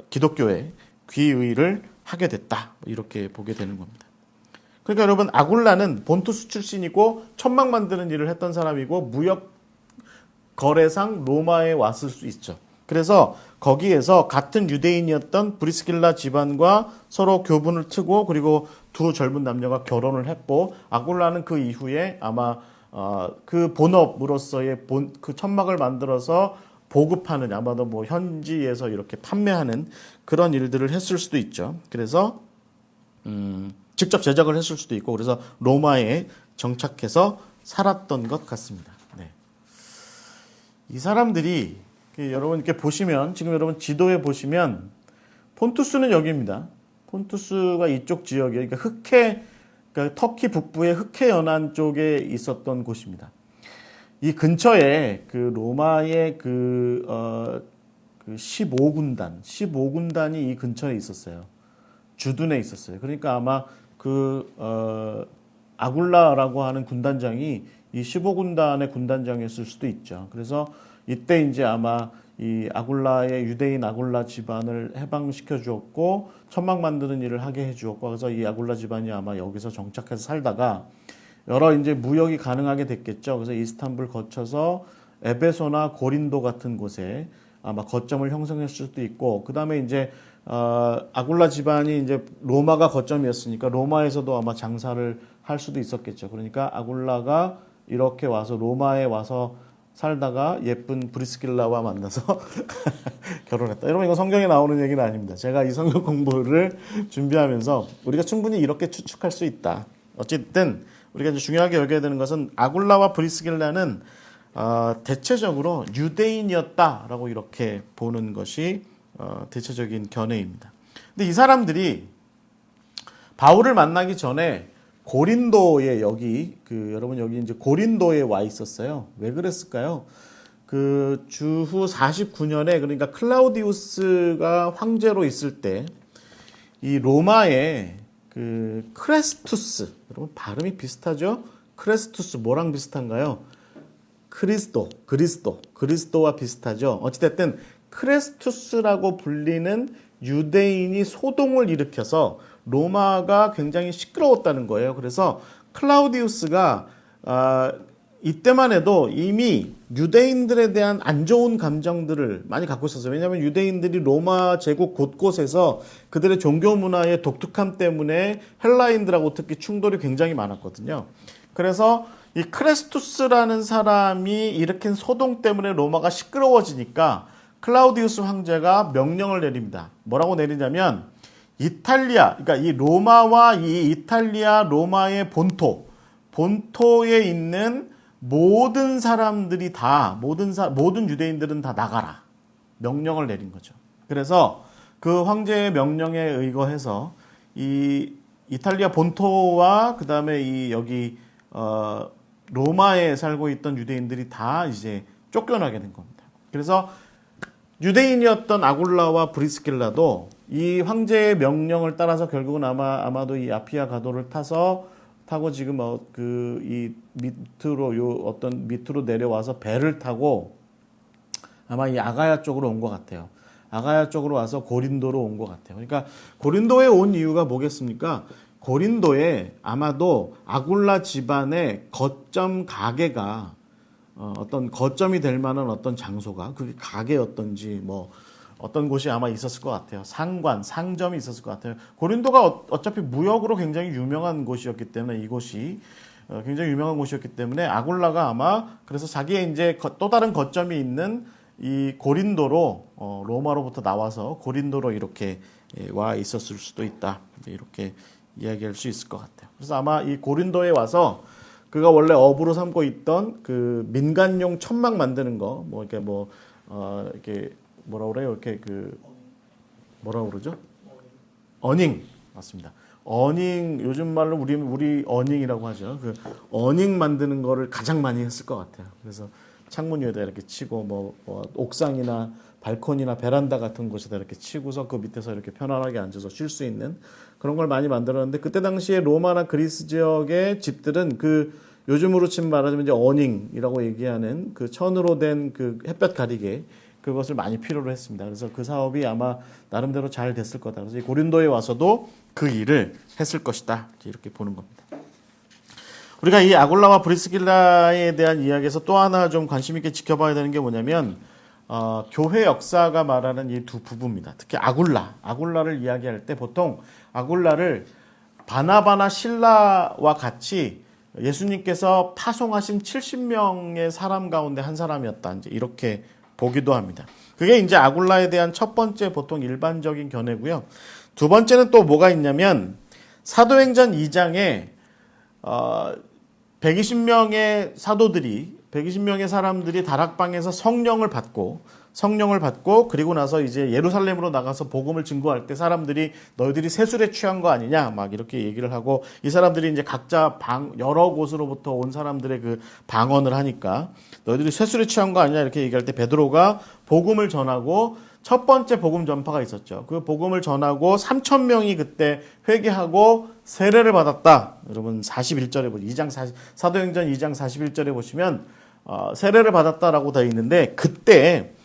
기독교에 귀의를 하게 됐다. 이렇게 보게 되는 겁니다. 그러니까 여러분 아굴라는 본투스 출신이고 천막 만드는 일을 했던 사람이고 무역 거래상 로마에 왔을 수 있죠. 그래서 거기에서 같은 유대인이었던 브리스길라 집안과 서로 교분을 트고 그리고 두 젊은 남녀가 결혼을 했고 아굴라는 그 이후에 아마 그 본업으로서의 그 천막을 만들어서 보급하는 아마도 뭐 현지에서 이렇게 판매하는 그런 일들을 했을 수도 있죠. 그래서 직접 제작을 했을 수도 있고 그래서 로마에 정착해서 살았던 것 같습니다. 네. 이 사람들이 여러분 이렇게 보시면 지금 여러분 지도에 보시면 폰투스는 여기입니다. 폰투스가 이쪽 지역이에요. 그러니까 터키 북부의 흑해 연안 쪽에 있었던 곳입니다. 이 근처에 그 로마의 그 15군단이 이 근처에 있었어요. 주둔에 있었어요. 그러니까 아마 아굴라라고 하는 군단장이 이 15군단의 군단장이었을 수도 있죠. 그래서 이때 이제 아마 이 아굴라의 유대인 아굴라 집안을 해방시켜 주었고 천막 만드는 일을 하게 해 주었고 그래서 이 아굴라 집안이 아마 여기서 정착해서 살다가 여러 이제 무역이 가능하게 됐겠죠. 그래서 이스탄불 거쳐서 에베소나 고린도 같은 곳에 아마 거점을 형성했을 수도 있고 그 다음에 이제 아굴라 집안이 이제 로마가 거점이었으니까 로마에서도 아마 장사를 할 수도 있었겠죠. 그러니까 아굴라가 이렇게 와서 로마에 와서 살다가 예쁜 브리스길라와 만나서 결혼했다. 여러분 이거 성경에 나오는 얘기는 아닙니다. 제가 이 성경 공부를 준비하면서 우리가 충분히 이렇게 추측할 수 있다. 어쨌든 우리가 이제 중요하게 여겨야 되는 것은 아굴라와 브리스길라는 대체적으로 유대인이었다라고 이렇게 보는 것이 대체적인 견해입니다. 근데 이 사람들이 바울을 만나기 전에 고린도에 여러분 여기 이제 고린도에 와 있었어요. 왜 그랬을까요? 그 주후 49년에 그러니까 클라우디우스가 황제로 있을 때 이 로마의 그 크레스투스, 여러분 발음이 비슷하죠? 크레스투스 뭐랑 비슷한가요? 그리스도와 비슷하죠. 어찌됐든 크레스투스라고 불리는 유대인이 소동을 일으켜서 로마가 굉장히 시끄러웠다는 거예요. 그래서 클라우디우스가 이때만 해도 이미 유대인들에 대한 안 좋은 감정들을 많이 갖고 있었어요. 왜냐하면 유대인들이 로마 제국 곳곳에서 그들의 종교 문화의 독특함 때문에 헬라인들하고 특히 충돌이 굉장히 많았거든요. 그래서 이 크레스투스라는 사람이 일으킨 소동 때문에 로마가 시끄러워지니까 클라우디우스 황제가 명령을 내립니다. 뭐라고 내리냐면 이탈리아, 그러니까 이 로마와 이 이탈리아 로마의 본토에 있는 모든 사람들이 다, 모든 유대인들은 다 나가라. 명령을 내린 거죠. 그래서 그 황제의 명령에 의거해서 이 이탈리아 본토와 그 다음에 이 여기 로마에 살고 있던 유대인들이 다 이제 쫓겨나게 된 겁니다. 그래서 유대인이었던 아굴라와 브리스길라도 이 황제의 명령을 따라서 결국은 아마도 이 아피아 가도를 타고 지금 이 밑으로 내려와서 배를 타고 아마 이 아가야 쪽으로 온 것 같아요. 아가야 쪽으로 와서 고린도로 온 것 같아요. 그러니까 고린도에 온 이유가 뭐겠습니까? 고린도에 아마도 아굴라 집안의 거점 가게가 어떤 거점이 될 만한 어떤 장소가 그게 가게였던지 뭐 어떤 곳이 아마 있었을 것 같아요. 상점이 있었을 것 같아요. 고린도가 어차피 무역으로 굉장히 유명한 곳이었기 때문에 이곳이 굉장히 유명한 곳이었기 때문에 아굴라가 아마 그래서 자기의 이제 또 다른 거점이 있는 이 고린도로 로마로부터 나와서 고린도로 이렇게 와 있었을 수도 있다. 이렇게 이야기할 수 있을 것 같아요. 그래서 아마 이 고린도에 와서 그가 원래 업으로 삼고 있던 그 민간용 천막 만드는 거, 뭐 이렇게 이렇게 뭐라 그래요? 이렇게 뭐라 그러죠? 어닝 맞습니다. 어닝 요즘 말로 우리 어닝이라고 하죠. 그 어닝 만드는 거를 가장 많이 했을 것 같아요. 그래서 창문 위에다 이렇게 치고 뭐 옥상이나 발코니나 베란다 같은 곳에다 이렇게 치고서 그 밑에서 이렇게 편안하게 앉아서 쉴 수 있는 그런 걸 많이 만들었는데 그때 당시에 로마나 그리스 지역의 집들은 그 요즘으로 치면 말하자면 이제 어닝이라고 얘기하는 그 천으로 된 그 햇볕 가리개 그것을 많이 필요로 했습니다. 그래서 그 사업이 아마 나름대로 잘 됐을 거다. 그래서 고린도에 와서도 그 일을 했을 것이다. 이렇게 보는 겁니다. 우리가 이 아굴라와 브리스길라에 대한 이야기에서 또 하나 좀 관심 있게 지켜봐야 되는 게 뭐냐면 교회 역사가 말하는 이 두 부부입니다. 특히 아굴라를 이야기할 때 보통 아굴라를 바나바나 실라와 같이 예수님께서 파송하신 70명의 사람 가운데 한 사람이었다. 이제 이렇게 보기도 합니다. 그게 이제 아굴라에 대한 첫 번째 보통 일반적인 견해고요. 두 번째는 또 뭐가 있냐면 사도행전 2장에 120명의 사도들이 120명의 사람들이 다락방에서 성령을 받고 그리고 나서 이제 예루살렘으로 나가서 복음을 증거할 때 사람들이 너희들이 세술에 취한 거 아니냐 막 이렇게 얘기를 하고 이 사람들이 이제 각자 여러 곳으로부터 온 사람들의 그 방언을 하니까 너희들이 세술에 취한 거 아니냐 이렇게 얘기할 때 베드로가 복음을 전하고 첫 번째 복음 전파가 있었죠. 그 복음을 전하고 3,000명이 그때 회개하고 세례를 받았다. 여러분 41절에 보시면 사도행전 2장 41절에 보시면 세례를 받았다라고 되어 있는데 그때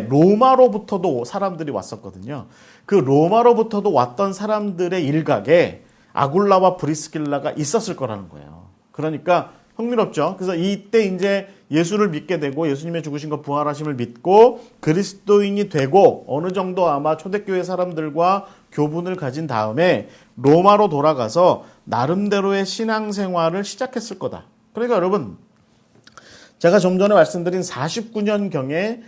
로마로부터도 사람들이 왔었거든요. 그 로마로부터도 왔던 사람들의 일각에 아굴라와 브리스길라가 있었을 거라는 거예요. 그러니까 흥미롭죠. 그래서 이때 이제 예수를 믿게 되고 예수님의 죽으신과 부활하심을 믿고 그리스도인이 되고 어느 정도 아마 초대교회 사람들과 교분을 가진 다음에 로마로 돌아가서 나름대로의 신앙생활을 시작했을 거다. 그러니까 여러분 제가 좀 전에 말씀드린 49년경에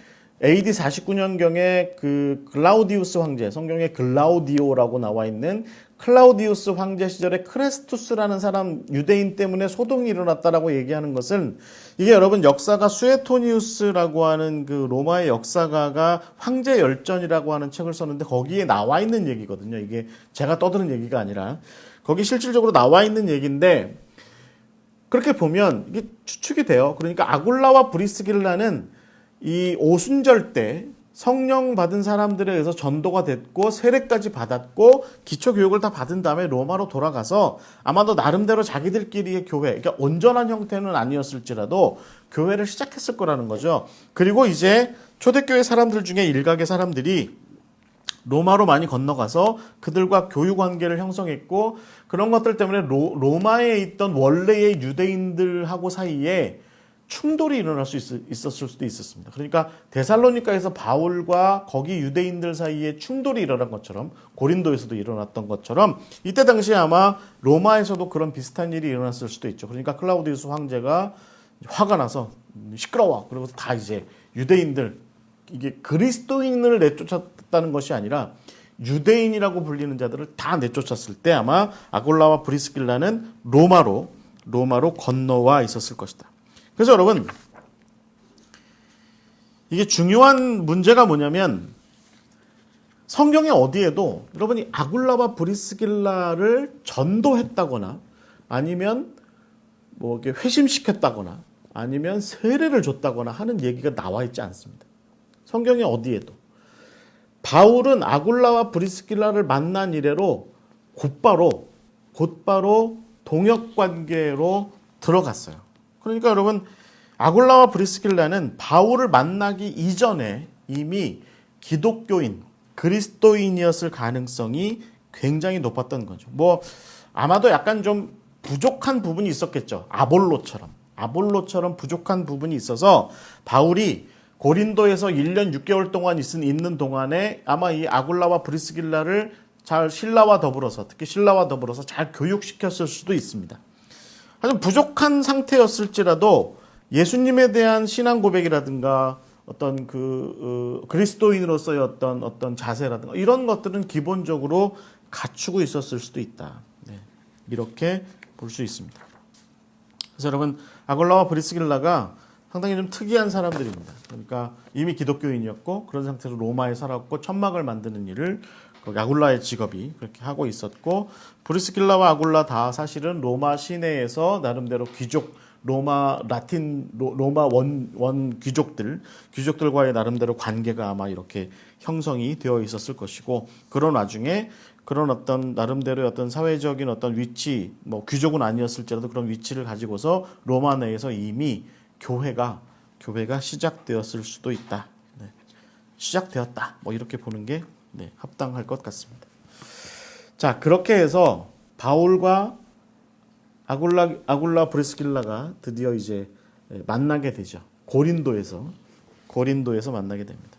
AD 49년경에 그 글라우디우스 황제, 성경에 글라우디오라고 나와 있는 클라우디우스 황제 시절에 크레스투스라는 사람 유대인 때문에 소동이 일어났다라고 얘기하는 것은 이게 여러분 역사가 수에토니우스라고 하는 그 로마의 역사가가 황제 열전이라고 하는 책을 썼는데 거기에 나와 있는 얘기거든요. 이게 제가 떠드는 얘기가 아니라 거기 실질적으로 나와 있는 얘기인데 그렇게 보면 이게 추측이 돼요. 그러니까 아굴라와 브리스길라는 이 오순절 때 성령 받은 사람들에 의해서 전도가 됐고 세례까지 받았고 기초교육을 다 받은 다음에 로마로 돌아가서 아마도 나름대로 자기들끼리의 교회, 그러니까 온전한 형태는 아니었을지라도 교회를 시작했을 거라는 거죠. 그리고 이제 초대교회 사람들 중에 일각의 사람들이 로마로 많이 건너가서 그들과 교육 관계를 형성했고 그런 것들 때문에 로마에 있던 원래의 유대인들하고 사이에 충돌이 일어날 수 있었을 수도 있었습니다. 그러니까 데살로니가에서 바울과 거기 유대인들 사이에 충돌이 일어난 것처럼 고린도에서도 일어났던 것처럼 이때 당시에 아마 로마에서도 그런 비슷한 일이 일어났을 수도 있죠. 그러니까 클라우디우스 황제가 화가 나서 시끄러워. 그리고 다 이제 유대인들 이게 그리스도인을 내쫓았다는 것이 아니라 유대인이라고 불리는 자들을 다 내쫓았을 때 아마 아굴라와 브리스길라는 로마로 건너와 있었을 것이다. 그래서 여러분 이게 중요한 문제가 뭐냐면 성경의 어디에도 여러분이 아굴라와 브리스길라를 전도했다거나 아니면 뭐 이렇게 회심시켰다거나 아니면 세례를 줬다거나 하는 얘기가 나와 있지 않습니다. 성경의 어디에도. 바울은 아굴라와 브리스길라를 만난 이래로 곧바로 동역 관계로 들어갔어요. 그러니까 여러분 아굴라와 브리스길라는 바울을 만나기 이전에 이미 기독교인, 그리스도인이었을 가능성이 굉장히 높았던 거죠. 뭐 아마도 약간 좀 부족한 부분이 있었겠죠. 아볼로처럼 부족한 부분이 있어서 바울이 고린도에서 1년 6개월 동안 있는 동안에 아마 이 아굴라와 브리스길라를 잘 특히 신라와 더불어서 잘 교육시켰을 수도 있습니다. 하여튼 부족한 상태였을지라도 예수님에 대한 신앙 고백이라든가 어떤 그리스도인으로서의 어떤 자세라든가 이런 것들은 기본적으로 갖추고 있었을 수도 있다. 네, 이렇게 볼 수 있습니다. 그래서 여러분 아굴라와 브리스길라가 상당히 좀 특이한 사람들입니다. 그러니까 이미 기독교인이었고 그런 상태로 로마에 살았고 천막을 만드는 일을 아굴라의 직업이 그렇게 하고 있었고 브리스길라와 아굴라 다 사실은 로마 시내에서 나름대로 귀족 로마 원 귀족들과의 나름대로 관계가 아마 이렇게 형성이 되어 있었을 것이고 그런 와중에 그런 어떤 나름대로의 어떤 사회적인 어떤 위치 뭐 귀족은 아니었을지라도 그런 위치를 가지고서 로마 내에서 이미 교회가 시작되었을 수도 있다. 네. 시작되었다. 뭐 이렇게 보는 게 네, 합당할 것 같습니다. 자, 그렇게 해서 바울과 아굴라 브리스길라가 드디어 이제 만나게 되죠. 고린도에서 만나게 됩니다.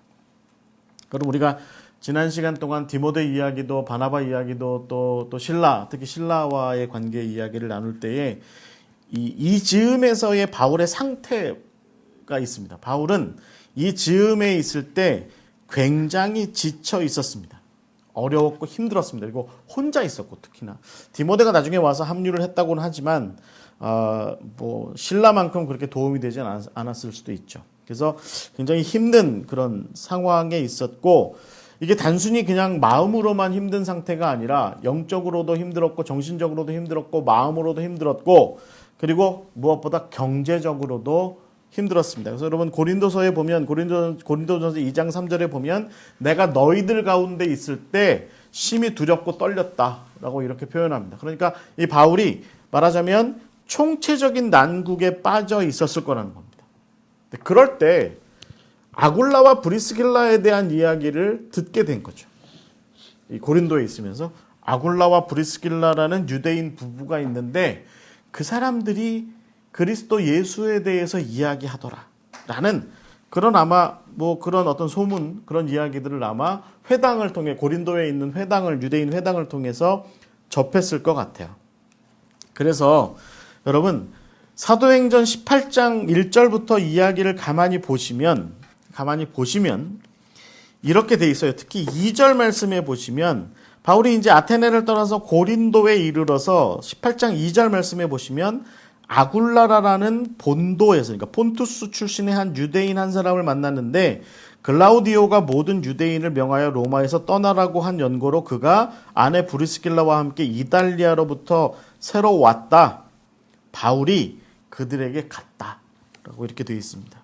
그럼 우리가 지난 시간 동안 디모데 이야기도 바나바 이야기도 또 신라, 특히 신라와의 관계 이야기를 나눌 때에 이 즈음에서의 바울의 상태가 있습니다. 바울은 이 즈음에 있을 때 굉장히 지쳐 있었습니다. 어려웠고 힘들었습니다. 그리고 혼자 있었고 특히나 디모데가 나중에 와서 합류를 했다고는 하지만 뭐 신라만큼 그렇게 도움이 되지 않았을 수도 있죠. 그래서 굉장히 힘든 그런 상황에 있었고 이게 단순히 그냥 마음으로만 힘든 상태가 아니라 영적으로도 힘들었고 정신적으로도 힘들었고 마음으로도 힘들었고 그리고 무엇보다 경제적으로도 힘들었습니다. 그래서 여러분 고린도서에 보면 고린도전서 2장 3절에 보면 내가 너희들 가운데 있을 때 심히 두렵고 떨렸다라고 이렇게 표현합니다. 그러니까 이 바울이 말하자면 총체적인 난국에 빠져 있었을 거라는 겁니다. 그럴 때 아굴라와 브리스길라에 대한 이야기를 듣게 된 거죠. 이 고린도에 있으면서 아굴라와 브리스길라라는 유대인 부부가 있는데 그 사람들이 그리스도 예수에 대해서 이야기하더라 라는 그런 아마 뭐 그런 어떤 소문 그런 이야기들을 아마 회당을 통해 고린도에 있는 유대인 회당을 통해서 접했을 것 같아요. 그래서 여러분 사도행전 18장 1절부터 이야기를 가만히 보시면 이렇게 돼 있어요. 특히 2절 말씀에 보시면 바울이 이제 아테네를 떠나서 고린도에 이르러서 18장 2절 말씀에 보시면 아굴라라는 본도에서 그러니까 폰투스 출신의 한 유대인 한 사람을 만났는데 글라우디오가 모든 유대인을 명하여 로마에서 떠나라고 한 연고로 그가 아내 브리스길라와 함께 이달리아로부터 새로 왔다. 바울이 그들에게 갔다라고 이렇게 되어 있습니다.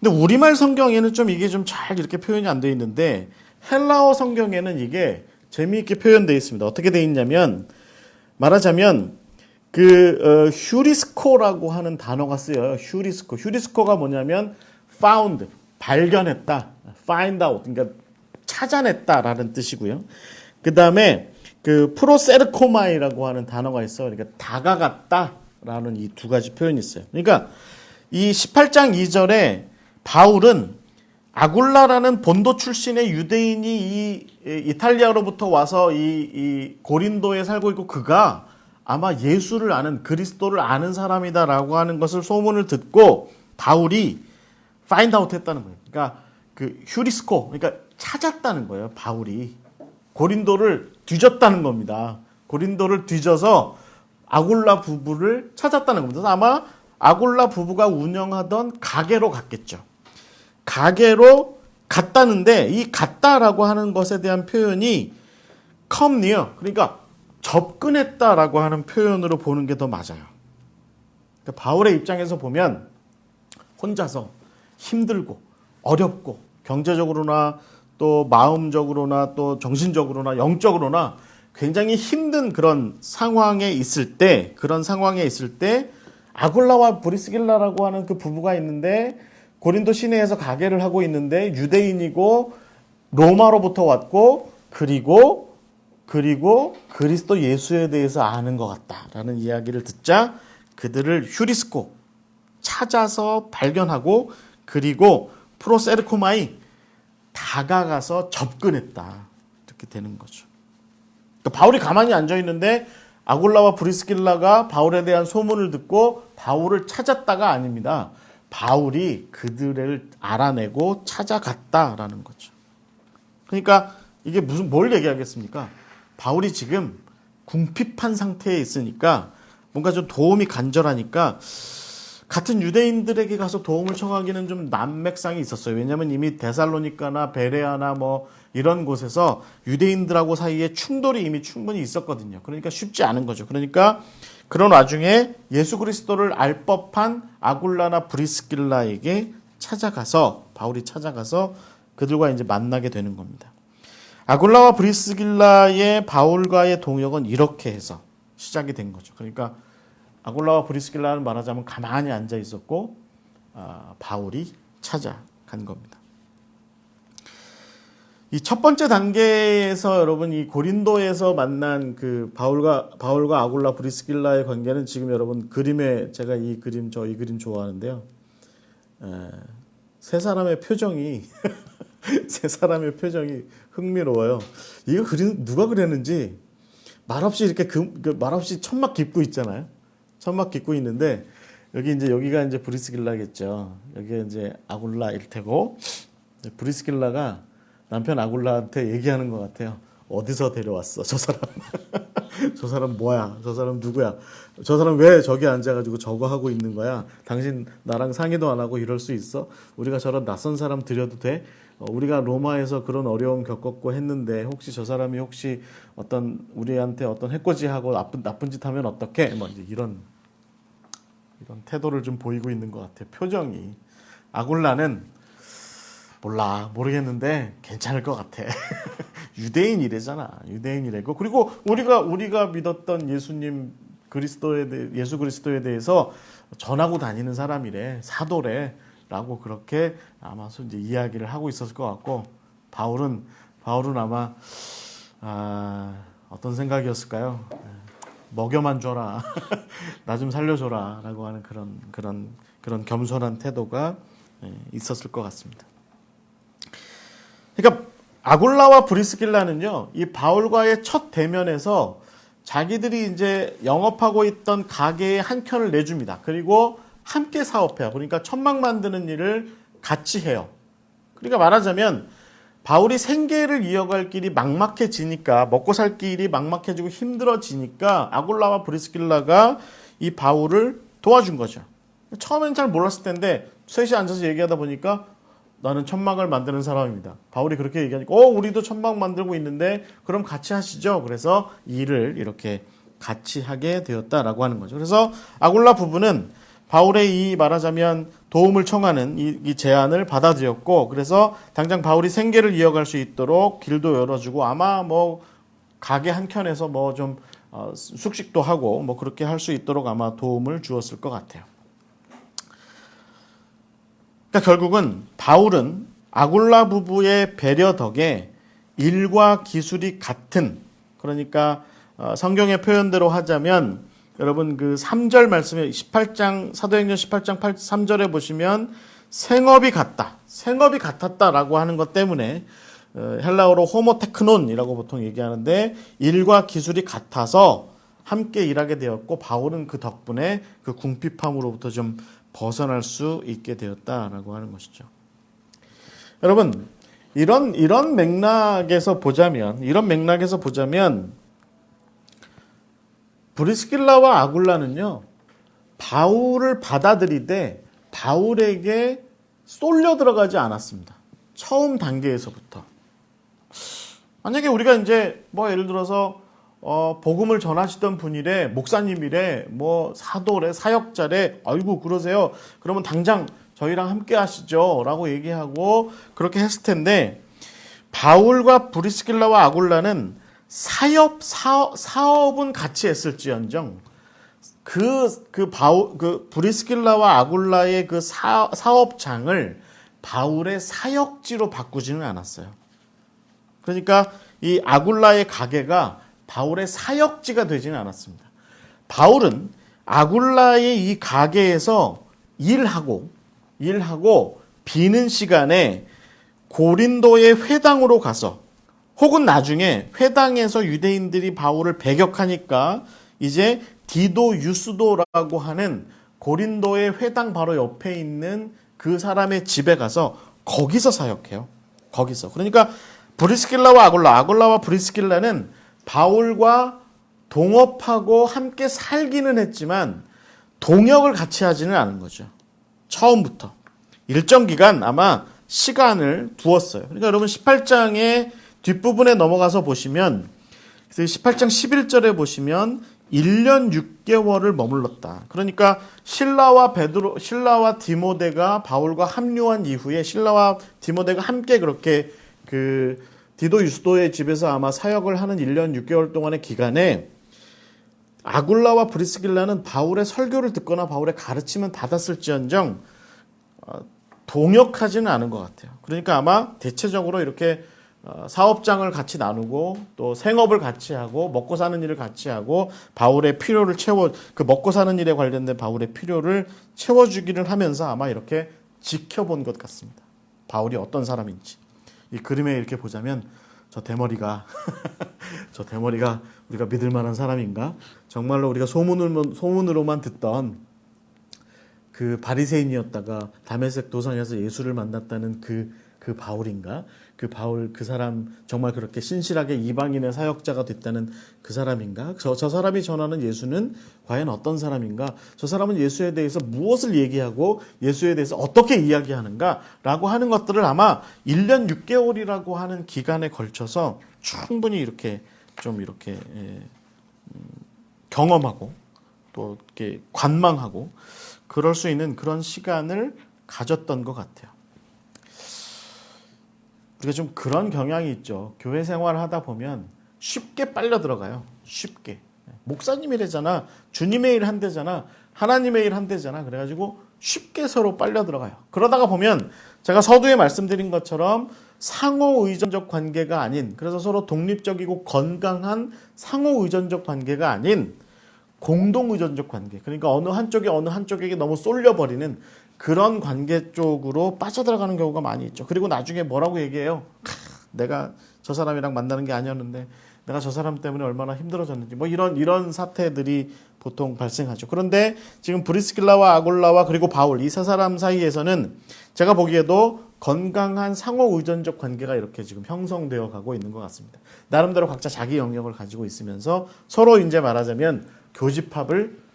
근데 우리말 성경에는 좀 이게 좀 잘 이렇게 표현이 안 되어 있는데 헬라어 성경에는 이게 재미있게 표현되어 있습니다. 어떻게 되어 있냐면 말하자면 휴리스코라고 하는 단어가 쓰여요. 휴리스코가 뭐냐면 found, 발견했다, find out, 그러니까 찾아냈다라는 뜻이고요. 그 다음에 프로세르코마이라고 하는 단어가 있어요. 그러니까 다가갔다라는 이 두 가지 표현이 있어요. 그러니까 이 18장 2절에 바울은 아굴라라는 본도 출신의 유대인이 이 이탈리아로부터 와서 이 고린도에 살고 있고 그가 아마 예수를 아는 그리스도를 아는 사람이다라고 하는 것을 소문을 듣고 바울이 find out 했다는 거예요. 그러니까 휴리스코, 그러니까 찾았다는 거예요. 바울이 고린도를 뒤졌다는 겁니다. 고린도를 뒤져서 아굴라 부부를 찾았다는 겁니다. 그래서 아마 아굴라 부부가 운영하던 가게로 갔겠죠. 가게로 같다는데 이 같다라고 하는 것에 대한 표현이 come near, 그러니까 접근했다라고 하는 표현으로 보는 게 더 맞아요. 그러니까 바울의 입장에서 보면 혼자서 힘들고 어렵고 경제적으로나 또 마음적으로나 또 정신적으로나 영적으로나 굉장히 힘든 그런 상황에 있을 때, 아굴라와 브리스길라라고 하는 그 부부가 있는데 고린도 시내에서 가게를 하고 있는데 유대인이고 로마로부터 왔고 그리고 그리스도 예수에 대해서 아는 것 같다라는 이야기를 듣자 그들을 휴리스코 찾아서 발견하고 그리고 프로세르코마이 다가가서 접근했다. 이렇게 되는 거죠. 그러니까 바울이 가만히 앉아 있는데 아굴라와 브리스길라가 바울에 대한 소문을 듣고 바울을 찾았다가 아닙니다. 바울이 그들을 알아내고 찾아갔다라는 거죠. 그러니까 이게 뭘 얘기하겠습니까? 바울이 지금 궁핍한 상태에 있으니까 뭔가 좀 도움이 간절하니까 같은 유대인들에게 가서 도움을 청하기는 좀 난맥상이 있었어요. 왜냐하면 이미 데살로니카나 베레아나 뭐 이런 곳에서 유대인들하고 사이에 충돌이 이미 충분히 있었거든요. 그러니까 쉽지 않은 거죠. 그러니까 그런 와중에 예수 그리스도를 알 법한 아굴라나 브리스길라에게 바울이 찾아가서 그들과 이제 만나게 되는 겁니다. 아굴라와 브리스길라의 바울과의 동역은 이렇게 해서 시작이 된 거죠. 그러니까 아굴라와 브리스길라는 말하자면 가만히 앉아 있었고 바울이 찾아간 겁니다. 이 첫 번째 단계에서 여러분 이 고린도에서 만난 그 바울과 아굴라 브리스길라의 관계는 지금 여러분 그림에 제가 이 그림 좋아하는데요. 세 사람의 표정이 흥미로워요. 이거 그림 누가 그렸는지 말없이 이렇게 말없이 천막 깃고 있잖아요. 천막 깃고 있는데 여기가 이제 브리스길라겠죠. 여기가 이제 아굴라일 테고 브리스길라가 남편 아굴라한테 얘기하는 것 같아요. 어디서 데려왔어? 저 사람. 저 사람 뭐야? 저 사람 누구야? 저 사람 왜 저기 앉아가지고 저거 하고 있는 거야? 당신 나랑 상의도 안 하고 이럴 수 있어? 우리가 저런 낯선 사람 들여도 돼? 우리가 로마에서 그런 어려움 겪었고 했는데 혹시 저 사람이 우리한테 어떤 해코지하고 나쁜 짓 하면 어떡해? 뭐 이제 이런 태도를 좀 보이고 있는 것 같아요. 표정이. 아굴라는 모르겠는데 괜찮을 것 같아. 유대인이래잖아. 유대인이래고. 그리고 우리가 믿었던 예수 그리스도에 대해서 전하고 다니는 사람이래. 사도래. 라고 그렇게 아마 이제 이야기를 하고 있었을 것 같고 바울은 아마 어떤 생각이었을까요? 먹여만 줘라. 나 좀 살려줘라. 라고 하는 그런 겸손한 태도가 있었을 것 같습니다. 그러니까 아굴라와 브리스길라는요, 이 바울과의 첫 대면에서 자기들이 이제 영업하고 있던 가게의 한 켠을 내줍니다. 그리고 함께 사업해요. 그러니까 천막 만드는 일을 같이 해요. 그러니까 말하자면 바울이 생계를 이어갈 길이 막막해지니까 먹고 살 길이 막막해지고 힘들어지니까 아굴라와 브리스길라가 이 바울을 도와준 거죠. 처음엔 잘 몰랐을 텐데 셋이 앉아서 얘기하다 보니까 나는 천막을 만드는 사람입니다. 바울이 그렇게 얘기하니까 우리도 천막 만들고 있는데 그럼 같이 하시죠. 그래서 일을 이렇게 같이 하게 되었다라고 하는 거죠. 그래서 아굴라 부부는 바울의 이 말하자면 도움을 청하는 이 제안을 받아들였고 그래서 당장 바울이 생계를 이어갈 수 있도록 길도 열어주고 아마 뭐 가게 한 켠에서 뭐 좀 숙식도 하고 뭐 그렇게 할 수 있도록 아마 도움을 주었을 것 같아요. 그러니까 결국은 바울은 아굴라 부부의 배려 덕에 일과 기술이 같은 그러니까 성경의 표현대로 하자면 여러분 그 3절 말씀에 사도행전 18장 3절에 보시면 생업이 같았다라고 하는 것 때문에 헬라어로 호모테크논이라고 보통 얘기하는데 일과 기술이 같아서 함께 일하게 되었고 바울은 그 덕분에 그 궁핍함으로부터 좀 벗어날 수 있게 되었다라고 하는 것이죠. 여러분 이런 맥락에서 보자면 브리스길라와 아굴라는요, 바울을 받아들이되 바울에게 쏠려 들어가지 않았습니다. 처음 단계에서부터. 만약에 우리가 이제 뭐 예를 들어서 복음을 전하시던 분이래, 목사님이래, 뭐 사도래, 사역자래, 아이고 그러세요. 그러면 당장 저희랑 함께 하시죠 라고 얘기하고 그렇게 했을 텐데, 바울과 브리스길라와 아굴라는 사업은 같이 했을지언정 브리스길라와 아굴라의 그 사업장을 바울의 사역지로 바꾸지는 않았어요. 그러니까 이 아굴라의 가게가 바울의 사역지가 되지는 않았습니다. 바울은 아굴라의 이 가게에서 일하고 비는 시간에 고린도의 회당으로 가서, 혹은 나중에 회당에서 유대인들이 바울을 배격하니까 이제 디도 유스도라고 하는 고린도의 회당 바로 옆에 있는 그 사람의 집에 가서 거기서 사역해요. 거기서. 그러니까 브리스길라와 아굴라와 브리스길라는 바울과 동업하고 함께 살기는 했지만 동역을 같이 하지는 않은 거죠. 처음부터. 일정 기간 아마 시간을 두었어요. 그러니까 여러분 18장의 뒷부분에 넘어가서 보시면, 18장 11절에 보시면 1년 6개월을 머물렀다. 그러니까 실라와 디모데가 바울과 합류한 이후에 실라와 디모데가 함께 그렇게 그 디도 유스도의 집에서 아마 사역을 하는 1년 6개월 동안의 기간에 아굴라와 브리스길라는 바울의 설교를 듣거나 바울의 가르침은 받았을지언정 동역하지는 않은 것 같아요. 그러니까 아마 대체적으로 이렇게 사업장을 같이 나누고 또 생업을 같이 하고 먹고 사는 일을 같이 하고 바울의 필요를 그 먹고 사는 일에 관련된 바울의 필요를 채워주기를 하면서 아마 이렇게 지켜본 것 같습니다. 바울이 어떤 사람인지. 이 그림에 이렇게 보자면 저 대머리가 우리가 믿을 만한 사람인가? 정말로 우리가 소문으로만 듣던 그 바리새인이었다가 다메섹 도상에서 예수를 만났다는 그 바울인가? 그 사람 정말 그렇게 신실하게 이방인의 사역자가 됐다는 그 사람인가? 저 사람이 전하는 예수는 과연 어떤 사람인가? 저 사람은 예수에 대해서 무엇을 얘기하고 예수에 대해서 어떻게 이야기하는가? 라고 하는 것들을 아마 1년 6개월이라고 하는 기간에 걸쳐서 충분히 이렇게 경험하고 또 이렇게 관망하고 그럴 수 있는 그런 시간을 가졌던 것 같아요. 우리가 좀 그런 경향이 있죠. 교회 생활을 하다 보면 쉽게 빨려 들어가요. 쉽게. 목사님이래잖아. 주님의 일 한대잖아. 하나님의 일 한대잖아. 그래가지고 쉽게 서로 빨려 들어가요. 그러다가 보면 제가 서두에 말씀드린 것처럼 상호 의존적 관계가 아닌, 그래서 서로 독립적이고 건강한 상호 의존적 관계가 아닌 공동 의존적 관계. 그러니까 어느 한쪽에게 너무 쏠려버리는 그런 관계 쪽으로 빠져들어가는 경우가 많이 있죠. 그리고 나중에 뭐라고 얘기해요? 내가 저 사람이랑 만나는 게 아니었는데 내가 저 사람 때문에 얼마나 힘들어졌는지, 뭐 이런 사태들이 보통 발생하죠. 그런데 지금 브리스길라와 아굴라와 그리고 바울 이 세 사람 사이에서는 제가 보기에도 건강한 상호 의존적 관계가 이렇게 지금 형성되어 가고 있는 것 같습니다. 나름대로 각자 자기 영역을 가지고 있으면서 서로 이제 말하자면 교집합을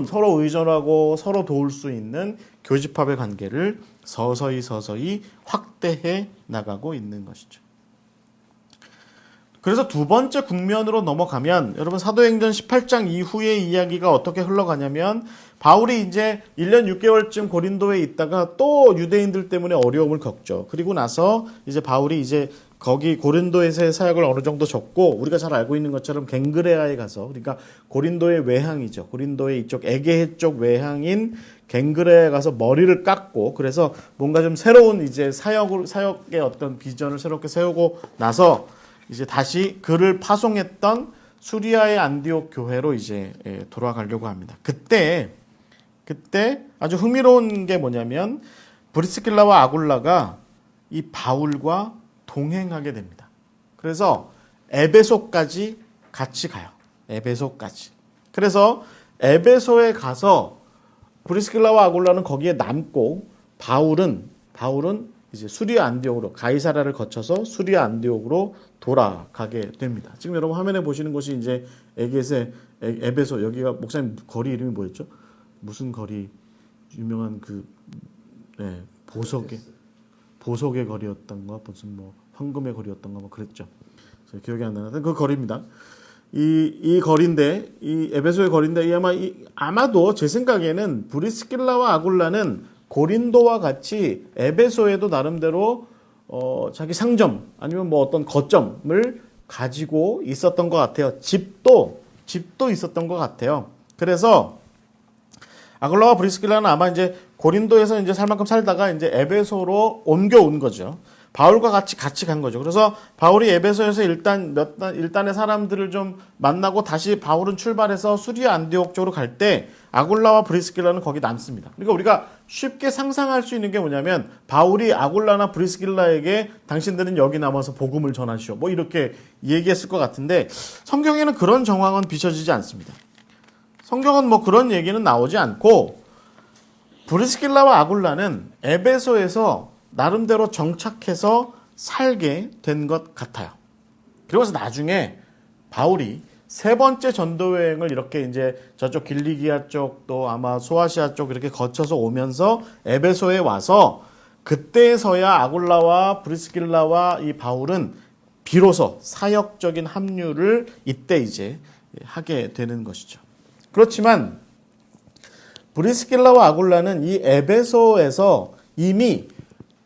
서로 의존하고 서로 도울 수 있는 교집합의 관계를 서서히 확대해 나가고 있는 것이죠. 그래서 두 번째 국면으로 넘어가면 여러분 사도행전 18장 이후의 이야기가 어떻게 흘러가냐면 바울이 이제 1년 6개월쯤 고린도에 있다가 또 유대인들 때문에 어려움을 겪죠. 그리고 나서 이제 바울이 이제 거기 고린도에서의 사역을 어느 정도 접고 우리가 잘 알고 있는 것처럼 갱그레아에 가서, 그러니까 고린도의 외향이죠. 고린도의 이쪽 에게해 쪽 외향인 갱그레아에 가서 머리를 깎고, 그래서 뭔가 좀 새로운 이제 사역의 어떤 비전을 새롭게 세우고 나서 이제 다시 그를 파송했던 수리아의 안디옥 교회로 이제 돌아가려고 합니다. 그때 아주 흥미로운 게 뭐냐면 브리스길라와 아굴라가 이 바울과 동행하게 됩니다. 그래서 에베소까지 같이 가요. 에베소까지. 그래서 에베소에 가서 브리스길라와 아굴라는 거기에 남고 바울은 이제 수리아 안디옥으로, 가이사랴를 거쳐서 수리아 안디옥으로 돌아가게 됩니다. 지금 여러분 화면에 보시는 곳이 이제 에베소, 여기가 목사님 거리 이름이 뭐였죠? 무슨 거리? 유명한 보석의 보석의 거리였던가 무슨 뭐 황금의 거리였던가 뭐 그랬죠. 기억이 안 나는데 그 거리입니다. 이 거리인데 이 에베소의 거리인데 아마도 제 생각에는 브리스길라와 아굴라는 고린도와 같이 에베소에도 나름대로 자기 상점 아니면 뭐 어떤 거점을 가지고 있었던 것 같아요. 집도 있었던 것 같아요. 그래서 아굴라와 브리스길라는 아마 이제 고린도에서 이제 살 만큼 살다가 이제 에베소로 옮겨온 거죠. 바울과 같이 간 거죠. 그래서 바울이 에베소에서 일단의 사람들을 좀 만나고 다시 바울은 출발해서 수리아 안디옥 쪽으로 갈 때 아굴라와 브리스길라는 거기 남습니다. 그러니까 우리가 쉽게 상상할 수 있는 게 뭐냐면 바울이 아굴라나 브리스길라에게 당신들은 여기 남아서 복음을 전하시오. 뭐 이렇게 얘기했을 것 같은데 성경에는 그런 정황은 비춰지지 않습니다. 성경은 뭐 그런 얘기는 나오지 않고 브리스길라와 아굴라는 에베소에서 나름대로 정착해서 살게 된 것 같아요. 그러고서 나중에 바울이 세 번째 전도 여행을 이렇게 이제 저쪽 길리기아 쪽 또 아마 소아시아 쪽 이렇게 거쳐서 오면서 에베소에 와서 그때서야 아굴라와 브리스길라와 이 바울은 비로소 사역적인 합류를 이때 이제 하게 되는 것이죠. 그렇지만 브리스길라와 아굴라는 이 에베소에서 이미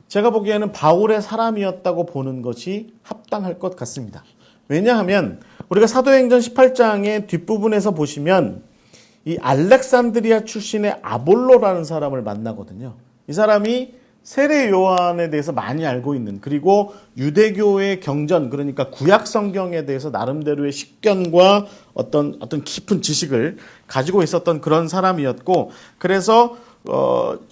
제가 보기에는 바울의 사람이었다고 보는 것이 합당할 것 같습니다. 왜냐하면 우리가 사도행전 18장의 뒷부분에서 보시면 이 알렉산드리아 출신의 아볼로라는 사람을 만나거든요. 이 사람이 세례 요한에 대해서 많이 알고 있는, 그리고 유대교의 경전, 그러니까 구약 성경에 대해서 나름대로의 식견과 어떤 깊은 지식을 가지고 있었던 그런 사람이었고, 그래서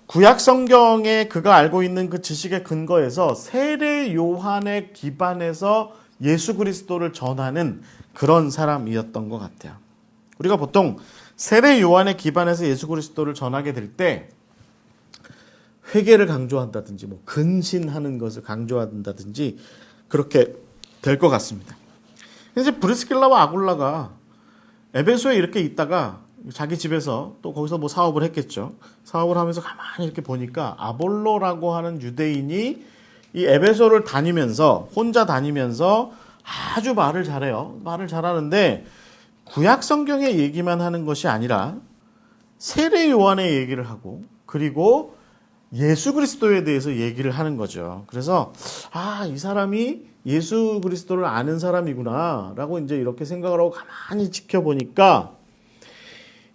구약 성경에 그가 알고 있는 그 지식의 근거에서 세례 요한의 기반에서 예수 그리스도를 전하는 그런 사람이었던 것 같아요. 우리가 보통 세례 요한의 기반에서 예수 그리스도를 전하게 될 때 회개를 강조한다든지 뭐 근신하는 것을 강조한다든지 그렇게 될 것 같습니다. 이제 브리스길라와 아굴라가 에베소에 이렇게 있다가 자기 집에서 또 거기서 뭐 사업을 했겠죠. 사업을 하면서 가만히 이렇게 보니까 아볼로라고 하는 유대인이 이 에베소를 다니면서 혼자 다니면서 아주 말을 잘해요. 말을 잘하는데 구약 성경의 얘기만 하는 것이 아니라 세례 요한의 얘기를 하고 그리고 예수 그리스도에 대해서 얘기를 하는 거죠. 그래서 이 사람이 예수 그리스도를 아는 사람이구나라고 이제 이렇게 생각을 하고 가만히 지켜보니까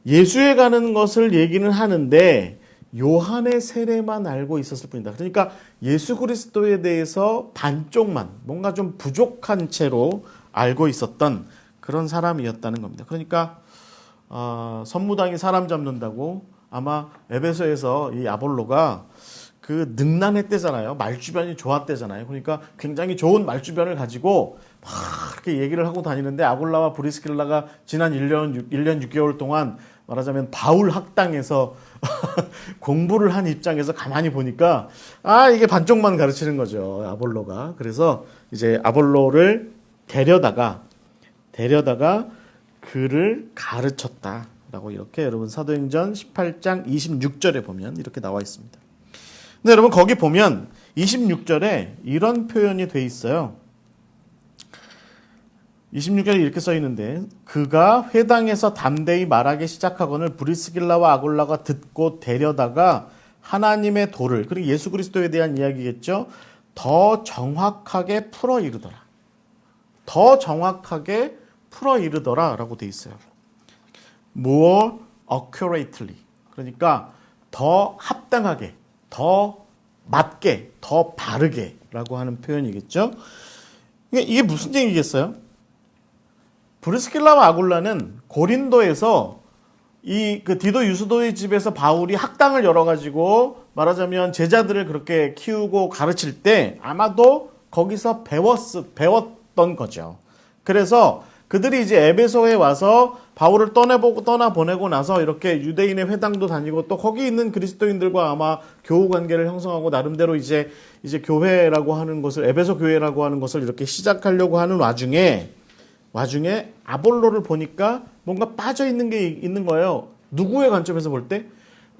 예수에 가는 것을 얘기는 하는데 요한의 세례만 알고 있었을 뿐이다. 그러니까 예수 그리스도에 대해서 반쪽만, 뭔가 좀 부족한 채로 알고 있었던 그런 사람이었다는 겁니다. 그러니까 선무당이 사람 잡는다고 아마 에베소에서 이 아볼로가 그 능란했대잖아요. 말주변이 좋았대잖아요. 그러니까 굉장히 좋은 말주변을 가지고 막 이렇게 얘기를 하고 다니는데 아굴라와 브리스길라가 지난 1년 6개월 동안 말하자면 바울 학당에서 공부를 한 입장에서 가만히 보니까 이게 반쪽만 가르치는 거죠. 아볼로가. 그래서 이제 아볼로를 데려다가 그를 가르쳤다라고 이렇게 여러분 사도행전 18장 26절에 보면 이렇게 나와 있습니다. 근데 여러분 거기 보면 26절에 이런 표현이 돼 있어요. 26절에 이렇게 써 있는데 그가 회당에서 담대히 말하기 시작하거늘 브리스길라와 아굴라가 듣고 데려다가 하나님의 도를, 그리고 예수 그리스도에 대한 이야기겠죠, 더 정확하게 풀어 이르더라. 더 정확하게 풀어 이르더라 라고 돼 있어요. More accurately. 그러니까 더 합당하게, 더 맞게, 더 바르게 라고 하는 표현이겠죠. 이게 무슨 얘기겠어요? 브리스길라와 아굴라는 고린도에서 그 디도 유스도의 집에서 바울이 학당을 열어가지고 말하자면 제자들을 그렇게 키우고 가르칠 때 아마도 거기서 배웠던 거죠. 그래서 그들이 이제 에베소에 와서 바울을 떠나보내고 나서 이렇게 유대인의 회당도 다니고 또 거기 있는 그리스도인들과 아마 교우 관계를 형성하고 나름대로 이제 교회라고 하는 것을, 에베소 교회라고 하는 것을 이렇게 시작하려고 하는 와중에 아볼로를 보니까 뭔가 빠져 있는 게 있는 거예요. 누구의 관점에서 볼 때?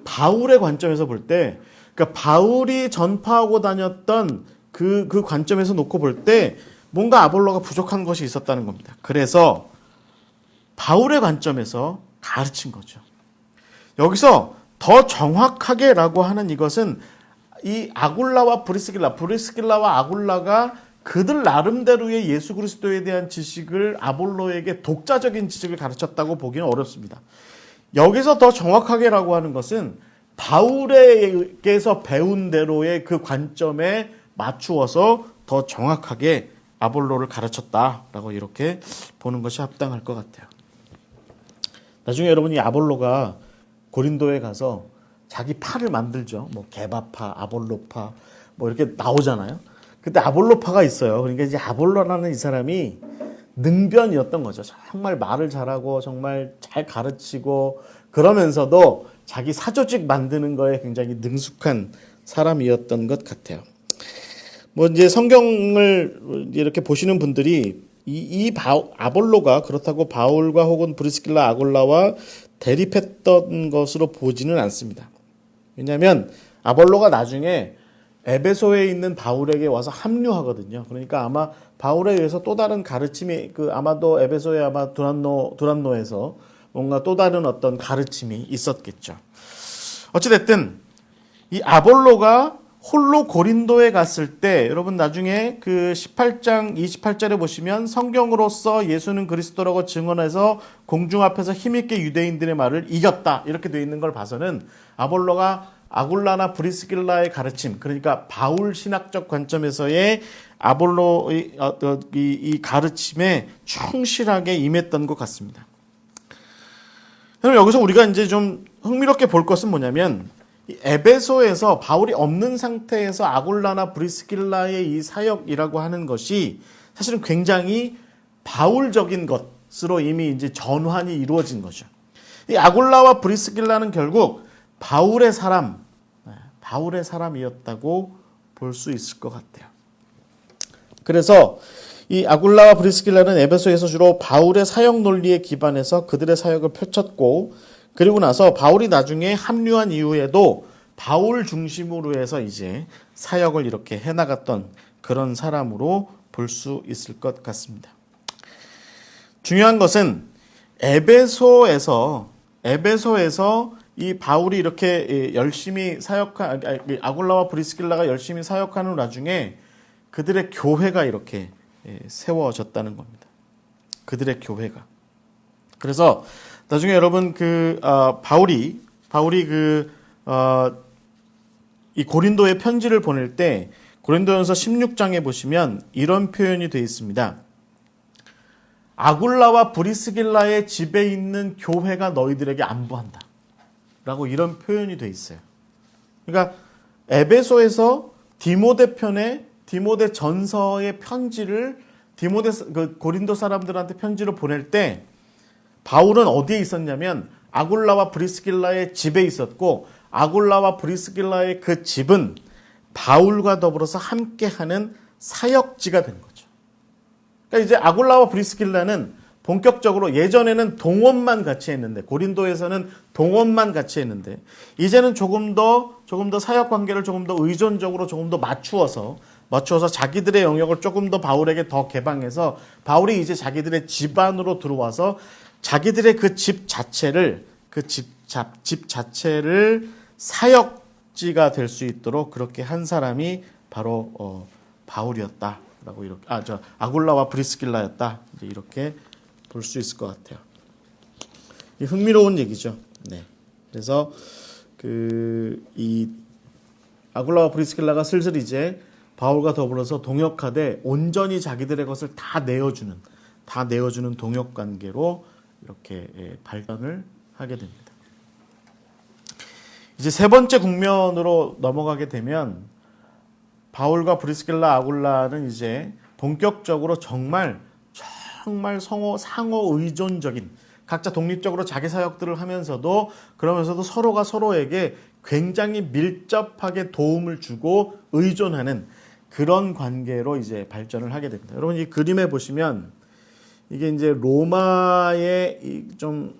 바울의 관점에서 볼 때 그러니까 바울이 전파하고 다녔던 그 관점에서 놓고 볼 때 뭔가 아볼로가 부족한 것이 있었다는 겁니다. 그래서 바울의 관점에서 가르친 거죠. 여기서 더 정확하게라고 하는 이것은 이 아굴라와 브리스길라와 아굴라가 그들 나름대로의 예수 그리스도에 대한 지식을 아볼로에게 독자적인 지식을 가르쳤다고 보기는 어렵습니다. 여기서 더 정확하게라고 하는 것은 바울에게서 배운 대로의 그 관점에 맞추어서 더 정확하게 아볼로를 가르쳤다라고 이렇게 보는 것이 합당할 것 같아요. 나중에 여러분이 아볼로가 고린도에 가서 자기 파를 만들죠. 뭐 게바파, 아볼로파 뭐 이렇게 나오잖아요. 그때 아볼로파가 있어요. 그러니까 이제 아볼로라는 이 사람이 능변이었던 거죠. 정말 말을 잘하고 정말 잘 가르치고 그러면서도 자기 사조직 만드는 거에 굉장히 능숙한 사람이었던 것 같아요. 뭐 이제 성경을 이렇게 보시는 분들이 아볼로가 그렇다고 바울과 혹은 브리스길라 아굴라와 대립했던 것으로 보지는 않습니다. 왜냐하면 아볼로가 나중에 에베소에 있는 바울에게 와서 합류하거든요. 그러니까 아마 바울에 의해서 또 다른 가르침이 아마도 에베소의 아마 두란노에서 뭔가 또 다른 어떤 가르침이 있었겠죠. 어찌됐든 이 아볼로가 홀로 고린도에 갔을 때 여러분 나중에 그 18장 28절에 보시면 성경으로서 예수는 그리스도라고 증언해서 공중 앞에서 힘있게 유대인들의 말을 이겼다 이렇게 되어 있는 걸 봐서는 아볼로가 아굴라나 브리스길라의 가르침 그러니까 바울 신학적 관점에서의 아볼로의 이 가르침에 충실하게 임했던 것 같습니다. 그럼 여기서 우리가 이제 좀 흥미롭게 볼 것은 뭐냐면 에베소에서 바울이 없는 상태에서 아굴라나 브리스길라의 이 사역이라고 하는 것이 사실은 굉장히 바울적인 것으로 이미 이제 전환이 이루어진 거죠. 이 아굴라와 브리스길라는 결국 바울의 사람이었다고 볼 수 있을 것 같아요. 그래서 이 아굴라와 브리스길라는 에베소에서 주로 바울의 사역 논리에 기반해서 그들의 사역을 펼쳤고 그리고 나서 바울이 나중에 합류한 이후에도 바울 중심으로 해서 이제 사역을 이렇게 해나갔던 그런 사람으로 볼 수 있을 것 같습니다. 중요한 것은 에베소에서 이 바울이 이렇게 열심히 아굴라와 브리스길라가 열심히 나중에 사역하는 그들의 교회가 이렇게 세워졌다는 겁니다. 그들의 교회가. 그래서 나중에 여러분 바울이 이 고린도에 편지를 보낼 때 고린도전서 16장에 보시면 이런 표현이 되어 있습니다. 아굴라와 브리스길라의 집에 있는 교회가 너희들에게 안부한다. 라고 이런 표현이 되어 있어요. 그러니까 에베소에서 디모데 전서의 편지를 고린도 사람들한테 편지를 보낼 때 바울은 어디에 있었냐면 아굴라와 브리스길라의 집에 있었고 아굴라와 브리스길라의 그 집은 바울과 더불어서 함께하는 사역지가 된 거죠. 그러니까 이제 아굴라와 브리스길라는 본격적으로 예전에는 동업만 같이 했는데 고린도에서는 동업만 같이 했는데 이제는 조금 더 사역 관계를 조금 더 의존적으로 조금 더 맞추어서 자기들의 영역을 조금 더 바울에게 더 개방해서 바울이 이제 자기들의 집 안으로 들어와서 자기들의 그 집 자체를 사역지가 될 수 있도록 그렇게 한 사람이 바로 바울이었다라고 이렇게 아굴라와 브리스길라였다 이렇게 볼 수 있을 것 같아요. 흥미로운 얘기죠. 네. 그래서 이 아굴라와 브리스길라가 슬슬 이제 바울과 더불어서 동역하되 온전히 자기들의 것을 다 내어주는 동역 관계로 이렇게 발전을 하게 됩니다. 이제 세 번째 국면으로 넘어가게 되면 바울과 브리스길라 아굴라는 이제 본격적으로 정말 상호 의존적인 각자 독립적으로 자기 사역들을 하면서도 그러면서도 서로가 서로에게 굉장히 밀접하게 도움을 주고 의존하는 그런 관계로 이제 발전을 하게 됩니다. 여러분 이 그림에 보시면 이게 이제 로마의 좀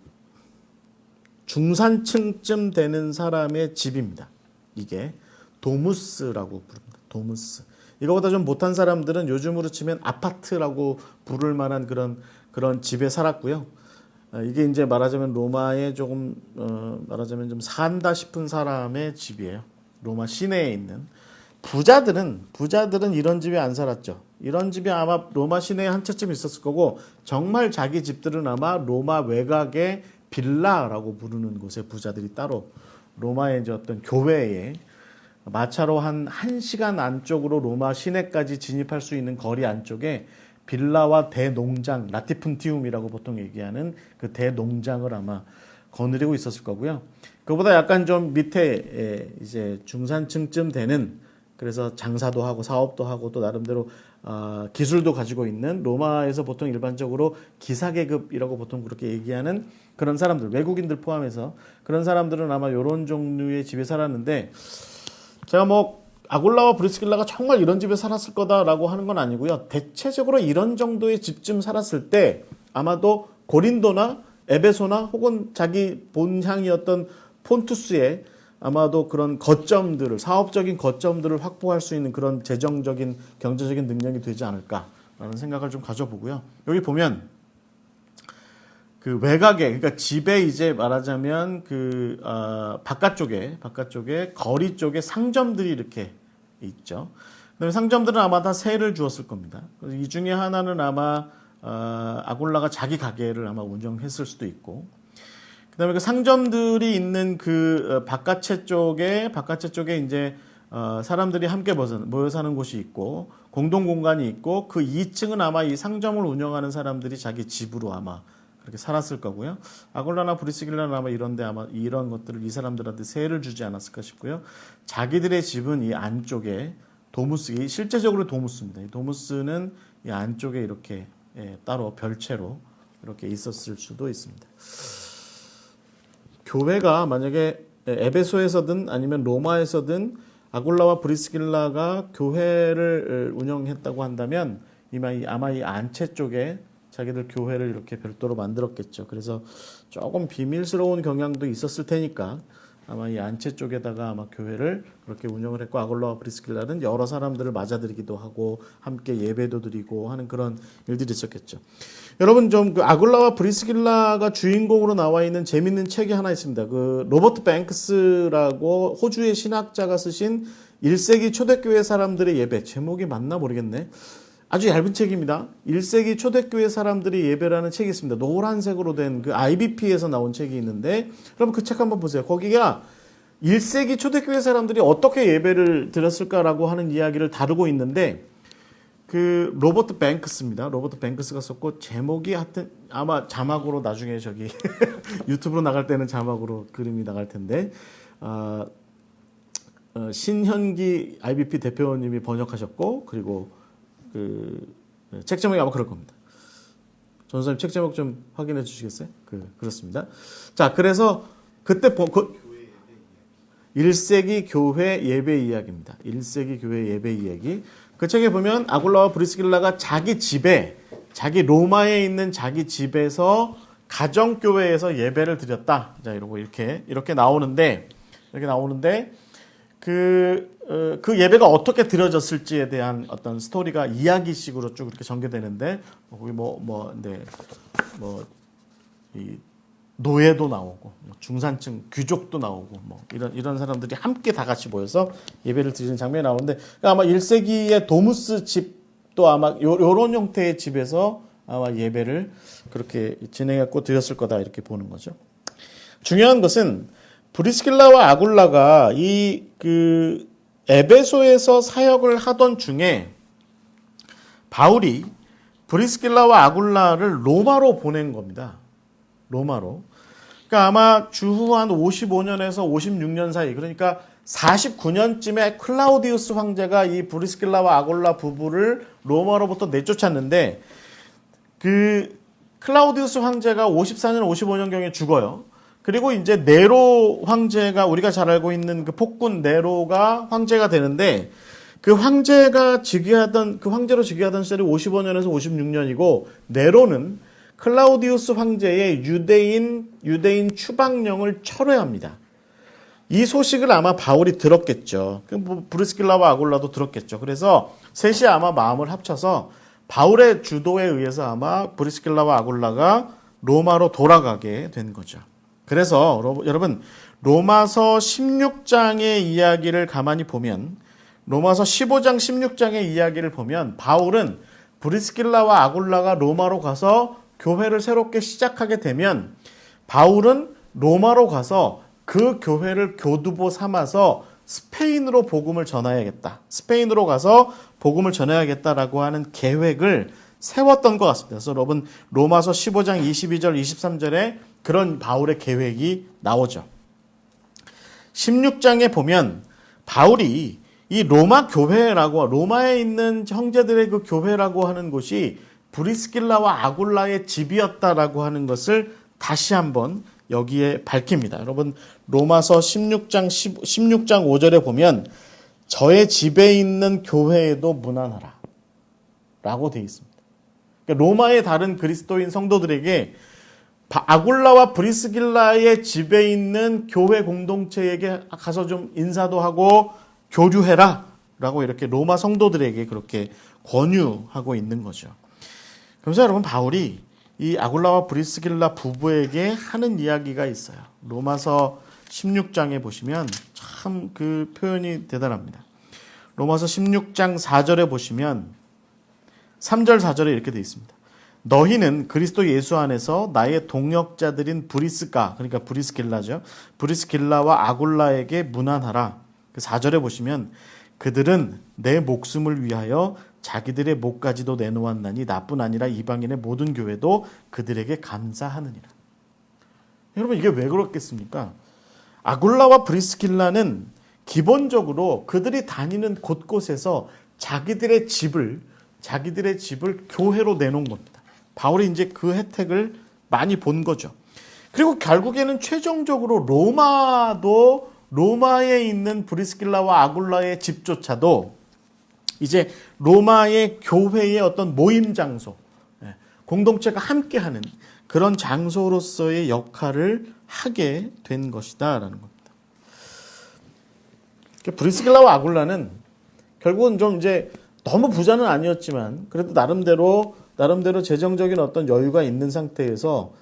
중산층쯤 되는 사람의 집입니다. 이게 도무스라고 부릅니다. 도무스. 이거보다 좀 못한 사람들은 요즘으로 치면 아파트라고 부를 만한 그런 집에 살았고요. 이게 이제 말하자면 로마에 조금 말하자면 좀 산다 싶은 사람의 집이에요. 로마 시내에 있는 부자들은 이런 집에 안 살았죠. 이런 집이 아마 로마 시내에 한 채쯤 있었을 거고, 정말 자기 집들은 아마 로마 외곽의 빌라라고 부르는 곳에 부자들이 따로, 로마의 이제 어떤 교회에 마차로 한 1시간 안쪽으로 로마 시내까지 진입할 수 있는 거리 안쪽에 빌라와 대농장, 라티푼티움이라고 보통 얘기하는 그 대농장을 아마 거느리고 있었을 거고요. 그보다 약간 좀 밑에 이제 중산층쯤 되는, 그래서 장사도 하고 사업도 하고 또 나름대로 기술도 가지고 있는, 로마에서 보통 일반적으로 기사계급이라고 보통 그렇게 얘기하는 그런 사람들, 외국인들 포함해서 그런 사람들은 아마 이런 종류의 집에 살았는데, 제가 뭐 아굴라와 브리스길라가 정말 이런 집에 살았을 거다라고 하는 건 아니고요. 대체적으로 이런 정도의 집쯤 살았을 때 아마도 고린도나 에베소나 혹은 자기 본향이었던 폰투스에 아마도 그런 거점들을, 사업적인 거점들을 확보할 수 있는 그런 재정적인, 경제적인 능력이 되지 않을까라는 생각을 좀 가져보고요. 여기 보면 그 외곽에, 그러니까 집에 이제 말하자면 바깥쪽에 거리 쪽에 상점들이 이렇게 있죠. 그다음에 상점들은 아마 다 세를 주었을 겁니다. 그래서 이 중에 하나는 아마 아굴라가 자기 가게를 아마 운영했을 수도 있고, 그다음에 그 상점들이 있는 그 바깥채 쪽에 이제 사람들이 함께 모여 사는 곳이 있고, 공동 공간이 있고, 그 2층은 아마 이 상점을 운영하는 사람들이 자기 집으로 아마 그렇게 살았을 거고요. 아굴라나 브리스길라는 아마 이런데 아마 이런 것들을 이 사람들한테 세를 주지 않았을까 싶고요. 자기들의 집은 이 안쪽에 도무스, 실제적으로 도무스입니다. 이 도무스는 이 안쪽에 이렇게 따로 별채로 이렇게 있었을 수도 있습니다. 교회가 만약에 에베소에서든 아니면 로마에서든 아굴라와 브리스길라가 교회를 운영했다고 한다면 아마 이 안채 쪽에 자기들 교회를 이렇게 별도로 만들었겠죠. 그래서 조금 비밀스러운 경향도 있었을 테니까 아마 이 안채 쪽에다가 아마 교회를 그렇게 운영을 했고, 아굴라와 브리스길라는 여러 사람들을 맞아들이기도 하고 함께 예배도 드리고 하는 그런 일들이 있었겠죠. 여러분 좀 그 아굴라와 브리스길라가 주인공으로 나와 있는 재밌는 책이 하나 있습니다. 그 로버트 뱅크스라고 호주의 신학자가 쓰신 1세기 초대교회 사람들의 예배, 제목이 맞나 모르겠네. 아주 얇은 책입니다. 1세기 초대교회 사람들의 예배라는 책이 있습니다. 노란색으로 된 그 IBP에서 나온 책이 있는데, 그럼 그 책 한번 보세요. 거기가 1세기 초대교회 사람들이 어떻게 예배를 드렸을까라고 하는 이야기를 다루고 있는데, 그 로버트 뱅크스입니다. 로버트 뱅크스가 썼고, 제목이 하여튼 아마 자막으로 나중에 저기 유튜브로 나갈 때는 자막으로 그림이 나갈 텐데, 신현기 IBP 대표님이 번역하셨고, 그리고 책 제목이 아마 그럴 겁니다. 전선생님 책 제목 좀 확인해 주시겠어요? 그렇습니다. 자, 그래서 그때 1세기 교회 예배 이야기입니다. 1세기 교회 예배 이야기. 그 책에 보면 아굴라와 브리스길라가 자기 로마에 있는 자기 집에서 가정교회에서 예배를 드렸다. 자, 이렇게 나오는데, 그 예배가 어떻게 드려졌을지에 대한 어떤 스토리가 이야기식으로 쭉 이렇게 전개되는데, 거기 이 노예도 나오고, 중산층 귀족도 나오고, 이런 사람들이 함께 다 같이 모여서 예배를 드리는 장면이 나오는데, 아마 1세기의 도무스 집도 아마 요런 형태의 집에서 아마 예배를 그렇게 진행했고 드렸을 거다, 이렇게 보는 거죠. 중요한 것은 브리스길라와 아굴라가 에베소에서 사역을 하던 중에 바울이 브리스길라와 아굴라를 로마로 보낸 겁니다. 로마로. 그러니까 아마 주후 한 55년에서 56년 사이, 그러니까 49년쯤에 클라우디우스 황제가 이 브리스길라와 아굴라 부부를 로마로부터 내쫓았는데, 그 클라우디우스 황제가 54년, 55년경에 죽어요. 그리고 이제 네로 황제가, 우리가 잘 알고 있는 그 폭군 네로가 황제가 되는데, 그 황제로 즉위하던 시절이 55년에서 56년이고, 네로는 클라우디우스 황제의 유대인 추방령을 철회합니다. 이 소식을 아마 바울이 들었겠죠. 브리스길라와 아굴라도 들었겠죠. 그래서 셋이 아마 마음을 합쳐서 바울의 주도에 의해서 아마 브리스길라와 아굴라가 로마로 돌아가게 된 거죠. 그래서 여러분 로마서 16장의 이야기를 가만히 보면 로마서 15장 16장의 이야기를 보면 바울은 브리스길라와 아굴라가 로마로 가서 교회를 새롭게 시작하게 되면 바울은 로마로 가서 그 교회를 교두보 삼아서 스페인으로 복음을 전해야겠다. 스페인으로 가서 복음을 전해야겠다라고 하는 계획을 세웠던 것 같습니다. 그래서 여러분 로마서 15장 22절 23절에 그런 바울의 계획이 나오죠. 16장에 보면 바울이 이 로마 교회라고 로마에 있는 형제들의 그 교회라고 하는 곳이 브리스길라와 아굴라의 집이었다라고 하는 것을 다시 한번 여기에 밝힙니다. 여러분 로마서 16장 5절에 보면 저의 집에 있는 교회에도 문안하라 라고 되어 있습니다. 그러니까 로마의 다른 그리스도인 성도들에게 아굴라와 브리스길라의 집에 있는 교회 공동체에게 가서 좀 인사도 하고 교류해라 라고 이렇게 로마 성도들에게 그렇게 권유하고 있는 거죠. 그래서 여러분 바울이 이 아굴라와 브리스길라 부부에게 하는 이야기가 있어요. 로마서 16장에 보시면 참 그 표현이 대단합니다. 로마서 16장 4절에 보시면 3절 4절에 이렇게 되어 있습니다. 너희는 그리스도 예수 안에서 나의 동역자들인 그러니까 브리스길라죠. 브리스길라와 아굴라에게 문안하라. 그 4절에 보시면 그들은 내 목숨을 위하여 자기들의 목까지도 내놓았나니 나뿐 아니라 이방인의 모든 교회도 그들에게 감사하느니라. 여러분 이게 왜 그렇겠습니까? 아굴라와 브리스길라는 기본적으로 그들이 다니는 곳곳에서 자기들의 집을 교회로 내놓은 겁니다. 바울이 이제 그 혜택을 많이 본 거죠. 그리고 결국에는 최종적으로 로마에 있는 브리스길라와 아굴라의 집조차도 이제 로마의 교회의 어떤 모임 장소, 공동체가 함께하는 그런 장소로서의 역할을 하게 된 것이다라는 겁니다. 브리스길라와 아굴라는 결국은 좀 이제 너무 부자는 아니었지만 그래도 나름대로 재정적인 어떤 여유가 있는 상태에서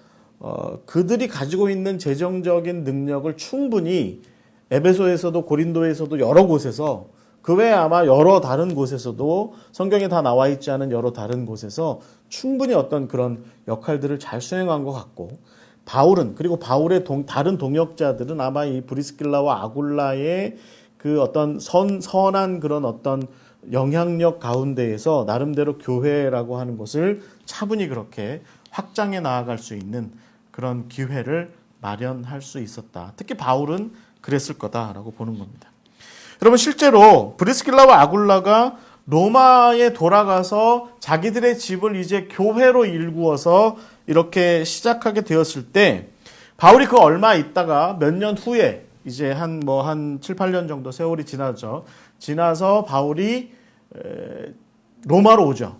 그들이 가지고 있는 재정적인 능력을 충분히 에베소에서도 고린도에서도 여러 곳에서 그 외에 아마 여러 다른 곳에서도 성경에 다 나와 있지 않은 여러 다른 곳에서 충분히 어떤 그런 역할들을 잘 수행한 것 같고 바울은 그리고 바울의 다른 동역자들은 아마 이 브리스길라와 아굴라의 그 어떤 선한 그런 어떤 영향력 가운데에서 나름대로 교회라고 하는 것을 차분히 그렇게 확장해 나아갈 수 있는 그런 기회를 마련할 수 있었다. 특히 바울은 그랬을 거다라고 보는 겁니다. 여러분 실제로 브리스길라와 아굴라가 로마에 돌아가서 자기들의 집을 이제 교회로 일구어서 이렇게 시작하게 되었을 때 바울이 그 얼마 있다가 몇 년 후에 이제 한 7, 8년 정도 세월이 지나죠. 지나서 바울이 로마로 오죠.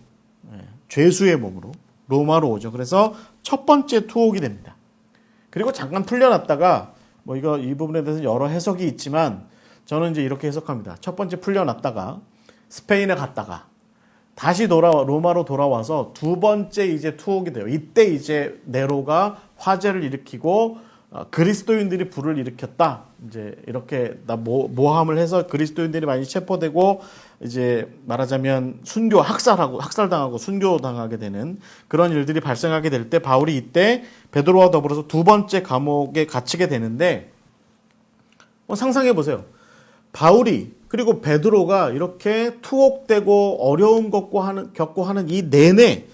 죄수의 몸으로 로마로 오죠. 그래서 첫 번째 투옥이 됩니다. 그리고 잠깐 풀려났다가 이 부분에 대해서 여러 해석이 있지만 저는 이제 이렇게 해석합니다. 첫 번째 풀려났다가 스페인에 갔다가 다시 로마로 돌아와서 두 번째 이제 투옥이 돼요. 이때 이제 네로가 화재를 일으키고 그리스도인들이 불을 일으켰다. 이제 이렇게 모함을 해서 그리스도인들이 많이 체포되고 이제 말하자면 학살당하고 순교당하게 되는 그런 일들이 발생하게 될 때 바울이 이때 베드로와 더불어서 두 번째 감옥에 갇히게 되는데 상상해 보세요. 바울이 그리고 베드로가 이렇게 투옥되고 어려움 겪고 하는 이 내내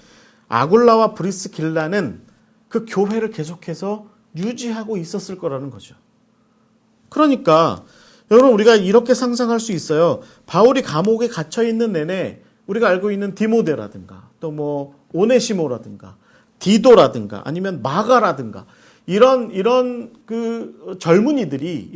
아굴라와 브리스길라는 그 교회를 계속해서 유지하고 있었을 거라는 거죠. 그러니까 여러분 우리가 이렇게 상상할 수 있어요. 바울이 감옥에 갇혀 있는 내내 우리가 알고 있는 디모데라든가 또 오네시모라든가 디도라든가 아니면 마가라든가 이런 그 젊은이들이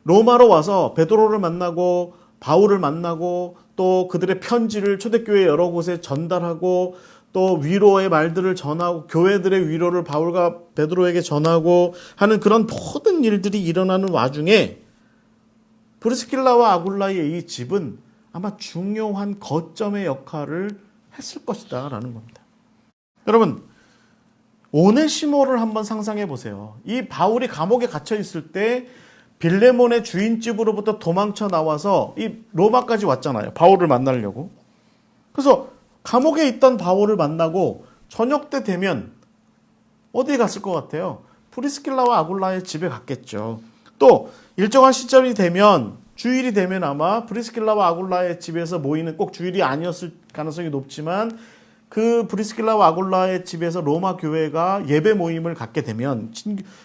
로마로 와서 베드로를 만나고 바울을 만나고 또 그들의 편지를 초대교회 여러 곳에 전달하고 또 위로의 말들을 전하고 교회들의 위로를 바울과 베드로에게 전하고 하는 그런 모든 일들이 일어나는 와중에 브리스길라와 아굴라의 이 집은 아마 중요한 거점의 역할을 했을 것이다 라는 겁니다. 여러분, 오네시모를 한번 상상해 보세요. 이 바울이 감옥에 갇혀 있을 때 빌레몬의 주인집으로부터 도망쳐 나와서 이 로마까지 왔잖아요. 바울을 만나려고. 그래서 감옥에 있던 바울을 만나고 저녁 때 되면 어디에 갔을 것 같아요? 프리스킬라와 아굴라의 집에 갔겠죠. 또 일정한 시점이 되면 주일이 되면 아마 프리스킬라와 아굴라의 집에서 모이는, 꼭 주일이 아니었을 가능성이 높지만 그 프리스킬라와 아굴라의 집에서 로마 교회가 예배 모임을 갖게 되면,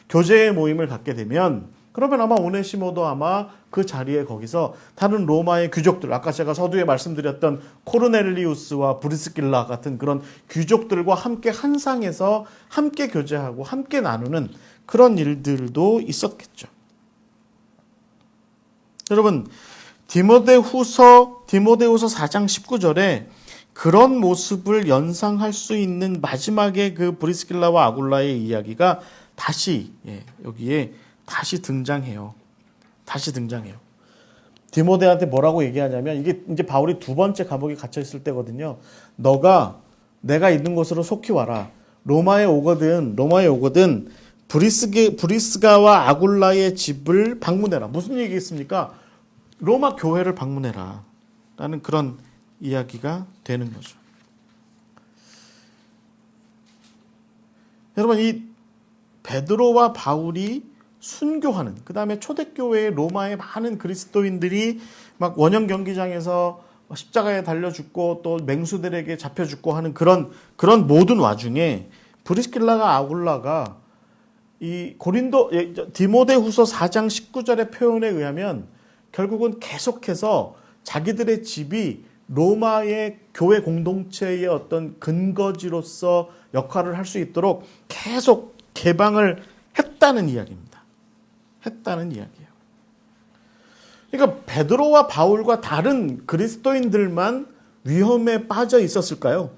교제의 모임을 갖게 되면, 그러면 아마 오네시모도 아마 그 자리에 거기서 다른 로마의 귀족들, 아까 제가 서두에 말씀드렸던 코르넬리우스와 브리스길라 같은 그런 귀족들과 함께 한 상에서 함께 교제하고 함께 나누는 그런 일들도 있었겠죠. 여러분, 디모데후서 4장 19절에 그런 모습을 연상할 수 있는 마지막에 그 브리스길라와 아굴라의 이야기가 다시 여기에 다시 등장해요. 디모데한테 뭐라고 얘기하냐면, 이게 이제 바울이 두 번째 감옥에 갇혀 있을 때거든요. 너가 내가 있는 곳으로 속히 와라. 로마에 오거든 브리스가와 아굴라의 집을 방문해라. 무슨 얘기겠습니까? 로마 교회를 방문해라. 라는 그런 이야기가 되는 거죠. 여러분, 이 베드로와 바울이 순교하는, 그 다음에 초대교회의 로마의 많은 그리스도인들이 막 원형 경기장에서 십자가에 달려 죽고 또 맹수들에게 잡혀 죽고 하는 그런 모든 와중에 브리스길라가 아굴라가 이 디모데후서 4장 19절의 표현에 의하면 결국은 계속해서 자기들의 집이 로마의 교회 공동체의 어떤 근거지로서 역할을 할 수 있도록 계속 개방을 했다는 이야기입니다. 그러니까 베드로와 바울과 다른 그리스도인들만 위험에 빠져 있었을까요?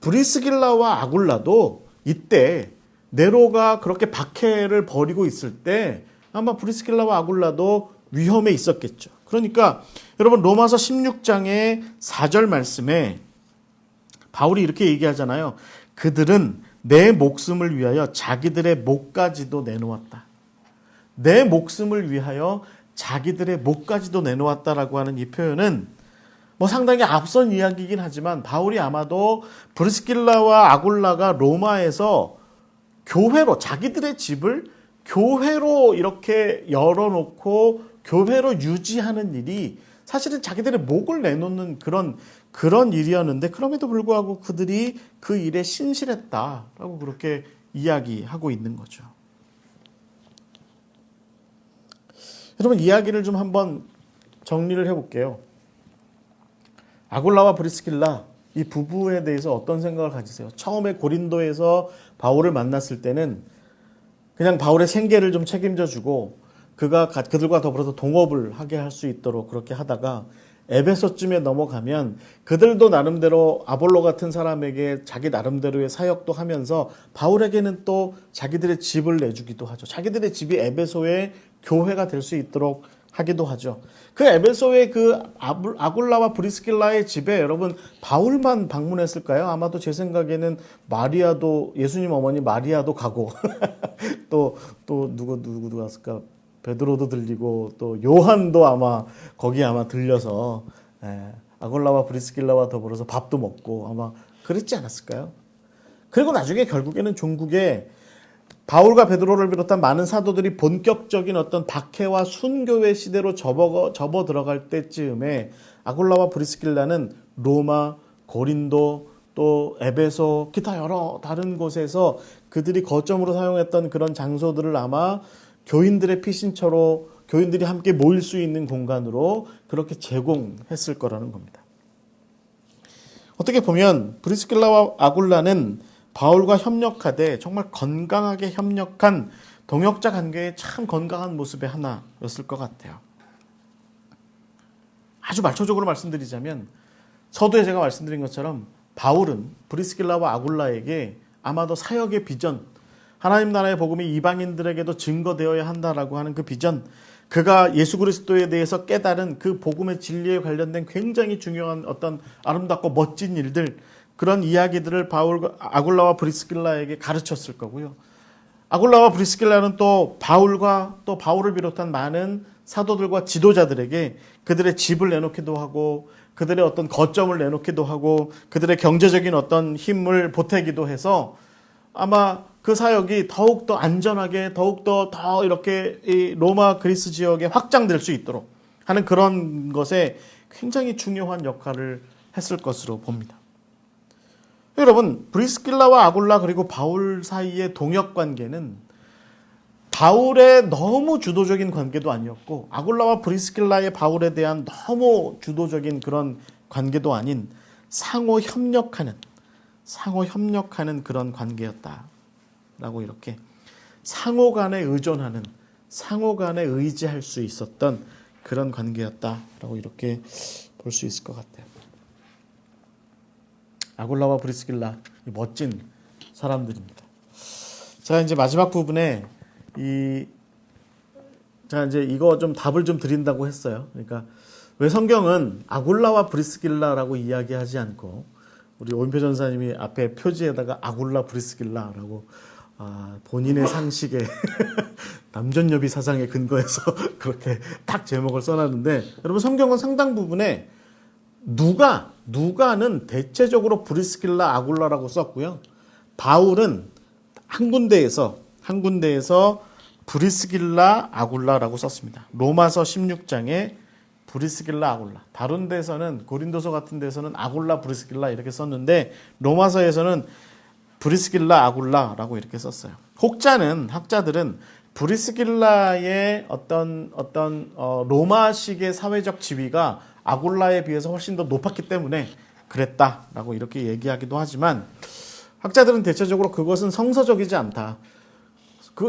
브리스길라와 아굴라도 이때 네로가 그렇게 박해를 벌이고 있을 때 아마 브리스길라와 아굴라도 위험에 있었겠죠. 그러니까 여러분, 로마서 16장의 4절 말씀에 바울이 이렇게 얘기하잖아요. 그들은 내 목숨을 위하여 자기들의 목까지도 내놓았다. 내 목숨을 위하여 자기들의 목까지도 내놓았다라고 하는 이 표현은 뭐 상당히 앞선 이야기이긴 하지만 바울이 아마도 브리스길라와 아굴라가 로마에서 교회로, 자기들의 집을 교회로 이렇게 열어놓고 교회로 유지하는 일이 사실은 자기들의 목을 내놓는 그런 일이었는데, 그럼에도 불구하고 그들이 그 일에 신실했다라고 그렇게 이야기하고 있는 거죠. 여러분, 이야기를 좀 한번 정리를 해볼게요. 아굴라와 브리스길라, 이 부부에 대해서 어떤 생각을 가지세요? 처음에 고린도에서 바울을 만났을 때는 그냥 바울의 생계를 좀 책임져주고 그들과 더불어서 동업을 하게 할 수 있도록 그렇게 하다가 에베소쯤에 넘어가면 그들도 나름대로 아볼로 같은 사람에게 자기 나름대로의 사역도 하면서 바울에게는 또 자기들의 집을 내주기도 하죠. 자기들의 집이 에베소의 교회가 될 수 있도록 하기도 하죠. 그 에베소의 그 아굴라와 브리스길라의 집에 여러분 바울만 방문했을까요? 아마도 제 생각에는 마리아도, 예수님 어머니 마리아도 가고 또 누구 갔을까? 베드로도 들리고 또 요한도 아마 거기 아마 들려서 아굴라와 브리스길라와 더불어서 밥도 먹고 아마 그랬지 않았을까요? 그리고 나중에 결국에는 종국에 바울과 베드로를 비롯한 많은 사도들이 본격적인 어떤 박해와 순교의 시대로 접어 들어갈 때쯤에 아굴라와 브리스길라는 로마, 고린도, 또 에베소, 기타 여러 다른 곳에서 그들이 거점으로 사용했던 그런 장소들을 아마 교인들의 피신처로 교인들이 함께 모일 수 있는 공간으로 그렇게 제공했을 거라는 겁니다. 어떻게 보면 브리스길라와 아굴라는 바울과 협력하되 정말 건강하게 협력한 동역자 관계의 참 건강한 모습의 하나였을 것 같아요. 아주 말초적으로 말씀드리자면 서두에 제가 말씀드린 것처럼 바울은 브리스길라와 아굴라에게 아마도 사역의 비전, 하나님 나라의 복음이 이방인들에게도 증거되어야 한다라고 하는 그 비전, 그가 예수 그리스도에 대해서 깨달은 그 복음의 진리에 관련된 굉장히 중요한 어떤 아름답고 멋진 일들, 그런 이야기들을 아굴라와 브리스길라에게 가르쳤을 거고요. 아굴라와 브리스길라는 또 바울과 또 바울을 비롯한 많은 사도들과 지도자들에게 그들의 집을 내놓기도 하고 그들의 어떤 거점을 내놓기도 하고 그들의 경제적인 어떤 힘을 보태기도 해서 아마 그 사역이 더욱더 안전하게 더욱더 더 이렇게 이 로마 그리스 지역에 확장될 수 있도록 하는 그런 것에 굉장히 중요한 역할을 했을 것으로 봅니다. 여러분, 브리스길라와 아굴라 그리고 바울 사이의 동역 관계는 바울의 너무 주도적인 관계도 아니었고 아굴라와 브리스길라의 바울에 대한 너무 주도적인 그런 관계도 아닌 상호 협력하는 그런 관계였다라고 이렇게 상호 간에 의존하는 상호 간에 의지할 수 있었던 그런 관계였다라고 이렇게 볼 수 있을 것 같아요. 아굴라와 브리스길라 멋진 사람들입니다. 자, 이제 마지막 부분에 자, 이제 이거 좀 답을 좀 드린다고 했어요. 그러니까 왜 성경은 아굴라와 브리스길라라고 이야기하지 않고 우리 오인표 전사님이 앞에 표지에다가 아굴라 브리스길라라고 본인의 상식에 남존여비 사상에 근거해서 그렇게 딱 제목을 써놨는데, 여러분 성경은 상당 부분에 누가는 대체적으로 브리스길라 아굴라라고 썼고요. 바울은 한 군데에서 브리스길라 아굴라라고 썼습니다. 로마서 16장에 브리스길라 아굴라. 다른 데서는 고린도서 같은 데서는 아굴라 브리스길라 이렇게 썼는데 로마서에서는 브리스길라 아굴라라고 이렇게 썼어요. 학자들은 브리스길라의 어떤 로마식의 사회적 지위가 아굴라에 비해서 훨씬 더 높았기 때문에 그랬다라고 이렇게 얘기하기도 하지만 학자들은 대체적으로 그것은 성서적이지 않다.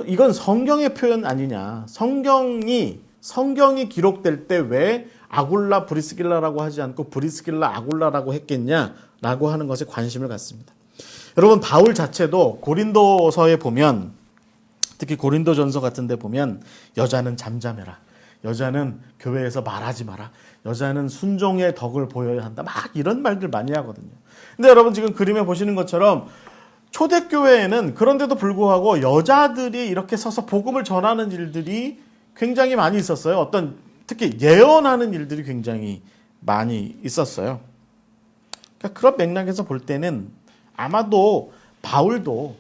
이건 성경의 표현 아니냐. 성경이 기록될 때 왜 아굴라 브리스길라라고 하지 않고 브리스길라 아굴라라고 했겠냐라고 하는 것에 관심을 갖습니다. 여러분 바울 자체도 고린도서에 보면, 특히 고린도전서 같은 데 보면 여자는 잠잠해라, 여자는 교회에서 말하지 마라, 여자는 순종의 덕을 보여야 한다, 막 이런 말들 많이 하거든요. 근데 여러분 지금 그림에 보시는 것처럼 초대교회에는 그런데도 불구하고 여자들이 이렇게 서서 복음을 전하는 일들이 굉장히 많이 있었어요. 특히 예언하는 일들이 굉장히 많이 있었어요. 그러니까 그런 맥락에서 볼 때는 아마도 바울도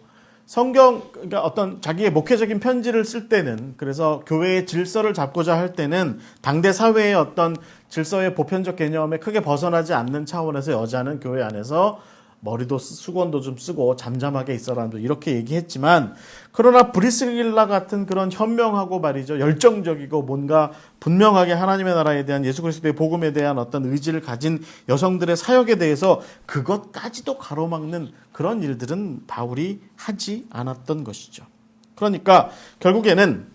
그러니까 어떤 자기의 목회적인 편지를 쓸 때는, 그래서 교회의 질서를 잡고자 할 때는 당대 사회의 어떤 질서의 보편적 개념에 크게 벗어나지 않는 차원에서 여자는 교회 안에서 머리도 수건도 좀 쓰고 잠잠하게 있어라 이렇게 얘기했지만, 그러나 브리스길라 같은 그런 현명하고 말이죠, 열정적이고 뭔가 분명하게 하나님의 나라에 대한 예수 그리스도의 복음에 대한 어떤 의지를 가진 여성들의 사역에 대해서 그것까지도 가로막는 그런 일들은 바울이 하지 않았던 것이죠. 그러니까 결국에는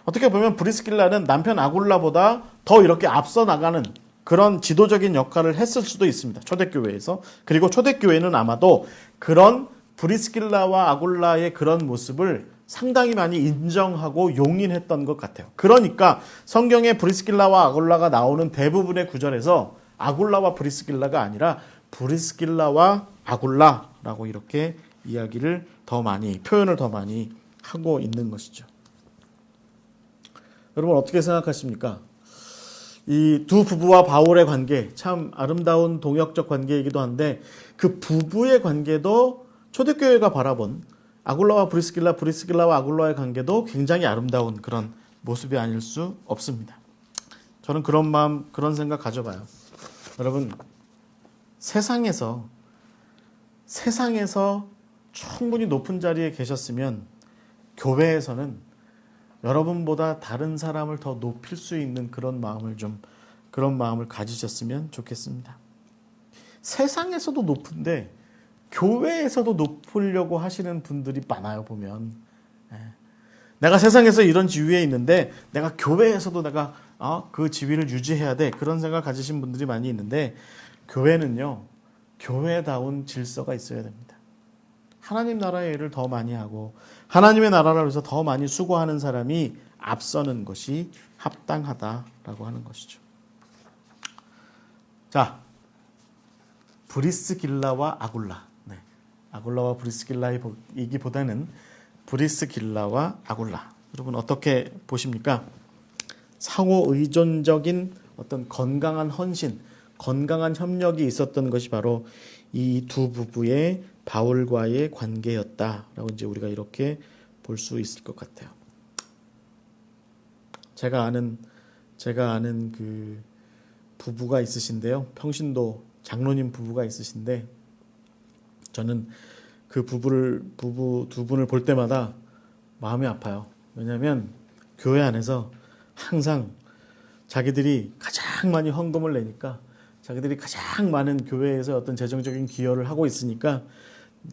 어떻게 보면 브리스길라는 남편 아굴라보다 더 이렇게 앞서 나가는 그런 지도적인 역할을 했을 수도 있습니다. 초대교회에서. 그리고 초대교회는 아마도 그런 브리스길라와 아굴라의 그런 모습을 상당히 많이 인정하고 용인했던 것 같아요. 그러니까 성경에 브리스길라와 아굴라가 나오는 대부분의 구절에서 아굴라와 브리스길라가 아니라 브리스길라와 아굴라라고 이렇게 표현을 더 많이 하고 있는 것이죠. 여러분 어떻게 생각하십니까? 이 두 부부와 바울의 관계, 참 아름다운 동역적 관계이기도 한데 그 부부의 관계도 초대교회가 바라본 아굴라와 브리스길라와 아굴라의 관계도 굉장히 아름다운 그런 모습이 아닐 수 없습니다. 저는 그런 생각 가져봐요. 여러분, 세상에서 충분히 높은 자리에 계셨으면 교회에서는 여러분보다 다른 사람을 더 높일 수 있는 그런 마음을 가지셨으면 좋겠습니다. 세상에서도 높은데 교회에서도 높으려고 하시는 분들이 많아요, 보면. 내가 세상에서 이런 지위에 있는데 내가 교회에서도 내가 그 지위를 유지해야 돼, 그런 생각을 가지신 분들이 많이 있는데, 교회는요, 교회다운 질서가 있어야 됩니다. 하나님 나라의 일을 더 많이 하고 하나님의 나라를 위해서 더 많이 수고하는 사람이 앞서는 것이 합당하다라고 하는 것이죠. 자, 브리스길라와 아굴라. 네. 아굴라와 브리스길라이기보다는 브리스길라와 아굴라. 여러분 어떻게 보십니까? 상호 의존적인 어떤 건강한 헌신, 건강한 협력이 있었던 것이 바로 이 두 부부의 바울과의 관계였다라고 이제 우리가 이렇게 볼 수 있을 것 같아요. 제가 아는 그 부부가 있으신데요. 평신도 장로님 부부가 있으신데 저는 그 부부 두 분을 볼 때마다 마음이 아파요. 왜냐하면 교회 안에서 항상 자기들이 가장 많이 헌금을 내니까 자기들이 가장 많은 교회에서 어떤 재정적인 기여를 하고 있으니까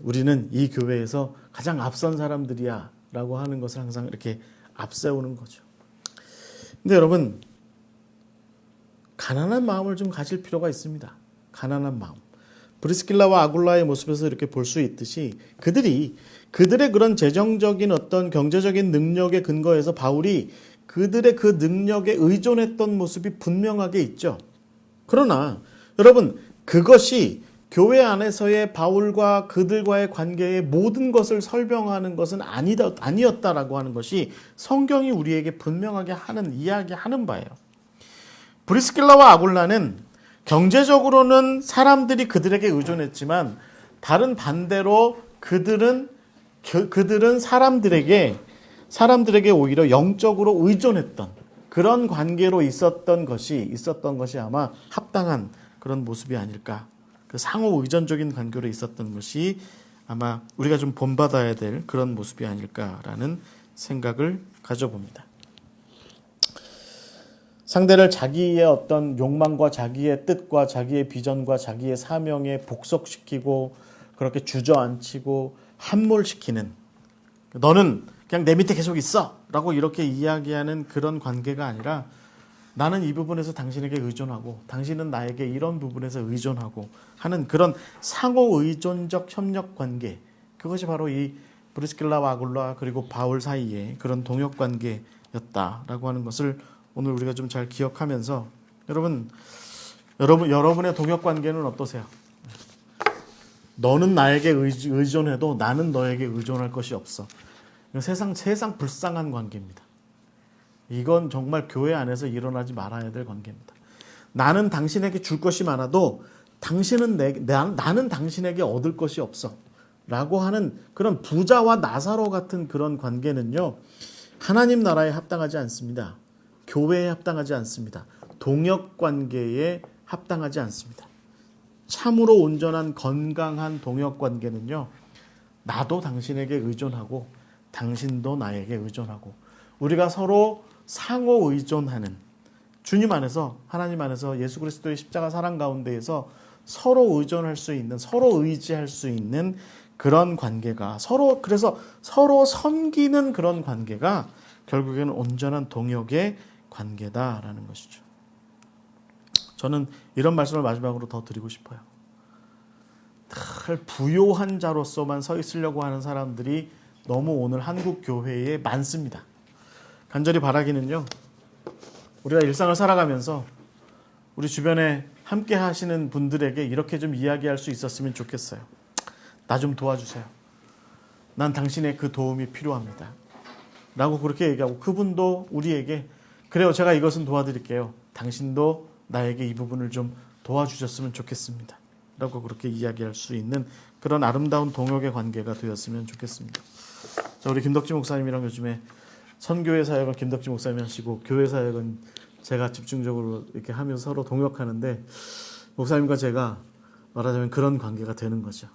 우리는 이 교회에서 가장 앞선 사람들이야 라고 하는 것을 항상 이렇게 앞세우는 거죠. 근데 여러분 가난한 마음을 좀 가질 필요가 있습니다. 가난한 마음. 브리스길라와 아굴라의 모습에서 이렇게 볼 수 있듯이 그들의 그런 재정적인 어떤 경제적인 능력에 근거해서 바울이 그들의 그 능력에 의존했던 모습이 분명하게 있죠. 그러나 여러분 그것이 교회 안에서의 바울과 그들과의 관계의 모든 것을 설명하는 것은 아니었다라고 하는 것이 성경이 우리에게 분명하게 이야기하는 바예요. 브리스길라와 아굴라는 경제적으로는 사람들이 그들에게 의존했지만 다른 반대로 그들은 사람들에게 오히려 영적으로 의존했던 그런 관계로 있었던 것이 아마 합당한 그런 모습이 아닐까. 그 상호 의존적인 관계로 있었던 것이 아마 우리가 좀 본받아야 될 그런 모습이 아닐까라는 생각을 가져봅니다. 상대를 자기의 어떤 욕망과 자기의 뜻과 자기의 비전과 자기의 사명에 복속시키고 그렇게 주저앉히고 함몰시키는, 너는 그냥 내 밑에 계속 있어 라고 이렇게 이야기하는 그런 관계가 아니라 나는 이 부분에서 당신에게 의존하고 당신은 나에게 이런 부분에서 의존하고 하는 그런 상호 의존적 협력 관계, 그것이 바로 이 브리스길라와 아굴라 그리고 바울 사이의 그런 동역 관계였다라고 하는 것을 오늘 우리가 좀 잘 기억하면서 여러분의 동역 관계는 어떠세요? 너는 나에게 의존해도 나는 너에게 의존할 것이 없어. 세상 불쌍한 관계입니다. 이건 정말 교회 안에서 일어나지 말아야 될 관계입니다. 나는 당신에게 줄 것이 많아도 나는 당신에게 얻을 것이 없어 라고 하는 그런 부자와 나사로 같은 그런 관계는요, 하나님 나라에 합당하지 않습니다. 교회에 합당하지 않습니다. 동역 관계에 합당하지 않습니다. 참으로 온전한 건강한 동역 관계는요, 나도 당신에게 의존하고 당신도 나에게 의존하고 우리가 서로 상호 의존하는, 주님 안에서 하나님 안에서 예수 그리스도의 십자가 사랑 가운데에서 서로 의존할 수 있는, 서로 의지할 수 있는 그런 관계가 그래서 서로 섬기는 그런 관계가 결국에는 온전한 동역의 관계다라는 것이죠. 저는 이런 말씀을 마지막으로 더 드리고 싶어요. 늘 부요한 자로서만 서 있으려고 하는 사람들이 너무 오늘 한국 교회에 많습니다. 간절히 바라기는요, 우리가 일상을 살아가면서 우리 주변에 함께 하시는 분들에게 이렇게 좀 이야기할 수 있었으면 좋겠어요. 나 좀 도와주세요. 난 당신의 그 도움이 필요합니다. 라고 그렇게 얘기하고 그분도 우리에게 그래요, 제가 이것은 도와드릴게요. 당신도 나에게 이 부분을 좀 도와주셨으면 좋겠습니다. 라고 그렇게 이야기할 수 있는 그런 아름다운 동역의 관계가 되었으면 좋겠습니다. 자, 우리 김덕지 목사님이랑 요즘에 선교회 사역은 김덕지 목사님이 하시고 교회 사역은 제가 집중적으로 이렇게 하면서 서로 동역하는데, 목사님과 제가 말하자면 그런 관계가 되는 거죠.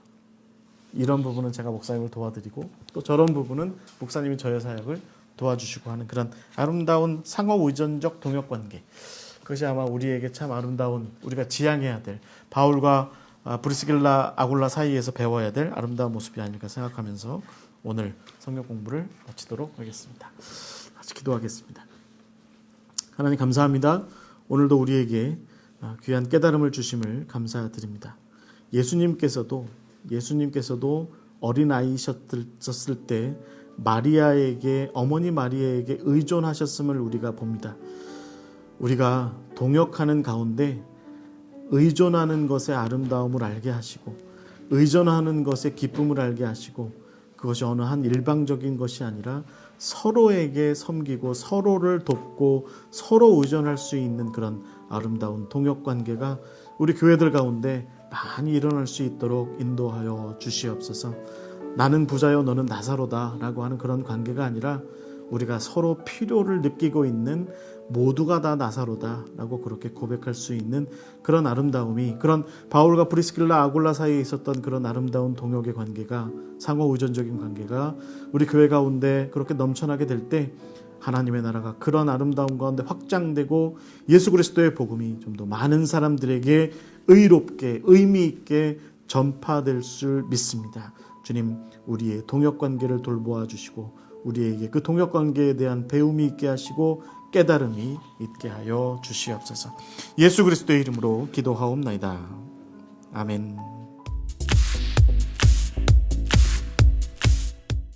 이런 부분은 제가 목사님을 도와드리고 또 저런 부분은 목사님이 저의 사역을 도와주시고 하는 그런 아름다운 상호 의존적 동역 관계, 그것이 아마 우리에게 참 아름다운, 우리가 지향해야 될, 바울과 브리스길라 아굴라 사이에서 배워야 될 아름다운 모습이 아닐까 생각하면서 오늘 성경 공부를 마치도록 하겠습니다. 같이 기도하겠습니다. 하나님 감사합니다. 오늘도 우리에게 귀한 깨달음을 주심을 감사드립니다. 예수님께서도 어린아이셨을 때 마리아에게, 어머니 마리아에게 의존하셨음을 우리가 봅니다. 우리가 동역하는 가운데 의존하는 것의 아름다움을 알게 하시고 의존하는 것의 기쁨을 알게 하시고 그것이 어느 한 일방적인 것이 아니라 서로에게 섬기고 서로를 돕고 서로 의존할 수 있는 그런 아름다운 동역관계가 우리 교회들 가운데 많이 일어날 수 있도록 인도하여 주시옵소서. 나는 부자요 너는 나사로다 라고 하는 그런 관계가 아니라 우리가 서로 필요를 느끼고 있는 모두가 다 나사로다 라고 그렇게 고백할 수 있는 그런 아름다움이, 그런 바울과 브리스길라 아굴라 사이에 있었던 그런 아름다운 동역의 관계가, 상호 의존적인 관계가 우리 교회 가운데 그렇게 넘쳐나게 될 때 하나님의 나라가 그런 아름다움 가운데 확장되고 예수 그리스도의 복음이 좀 더 많은 사람들에게 의롭게 의미 있게 전파될 줄 믿습니다. 주님, 우리의 동역관계를 돌보아 주시고 우리에게 그 동역관계에 대한 배움이 있게 하시고 깨달음이 있게 하여 주시옵소서. 예수 그리스도의 이름으로 기도하옵나이다. 아멘.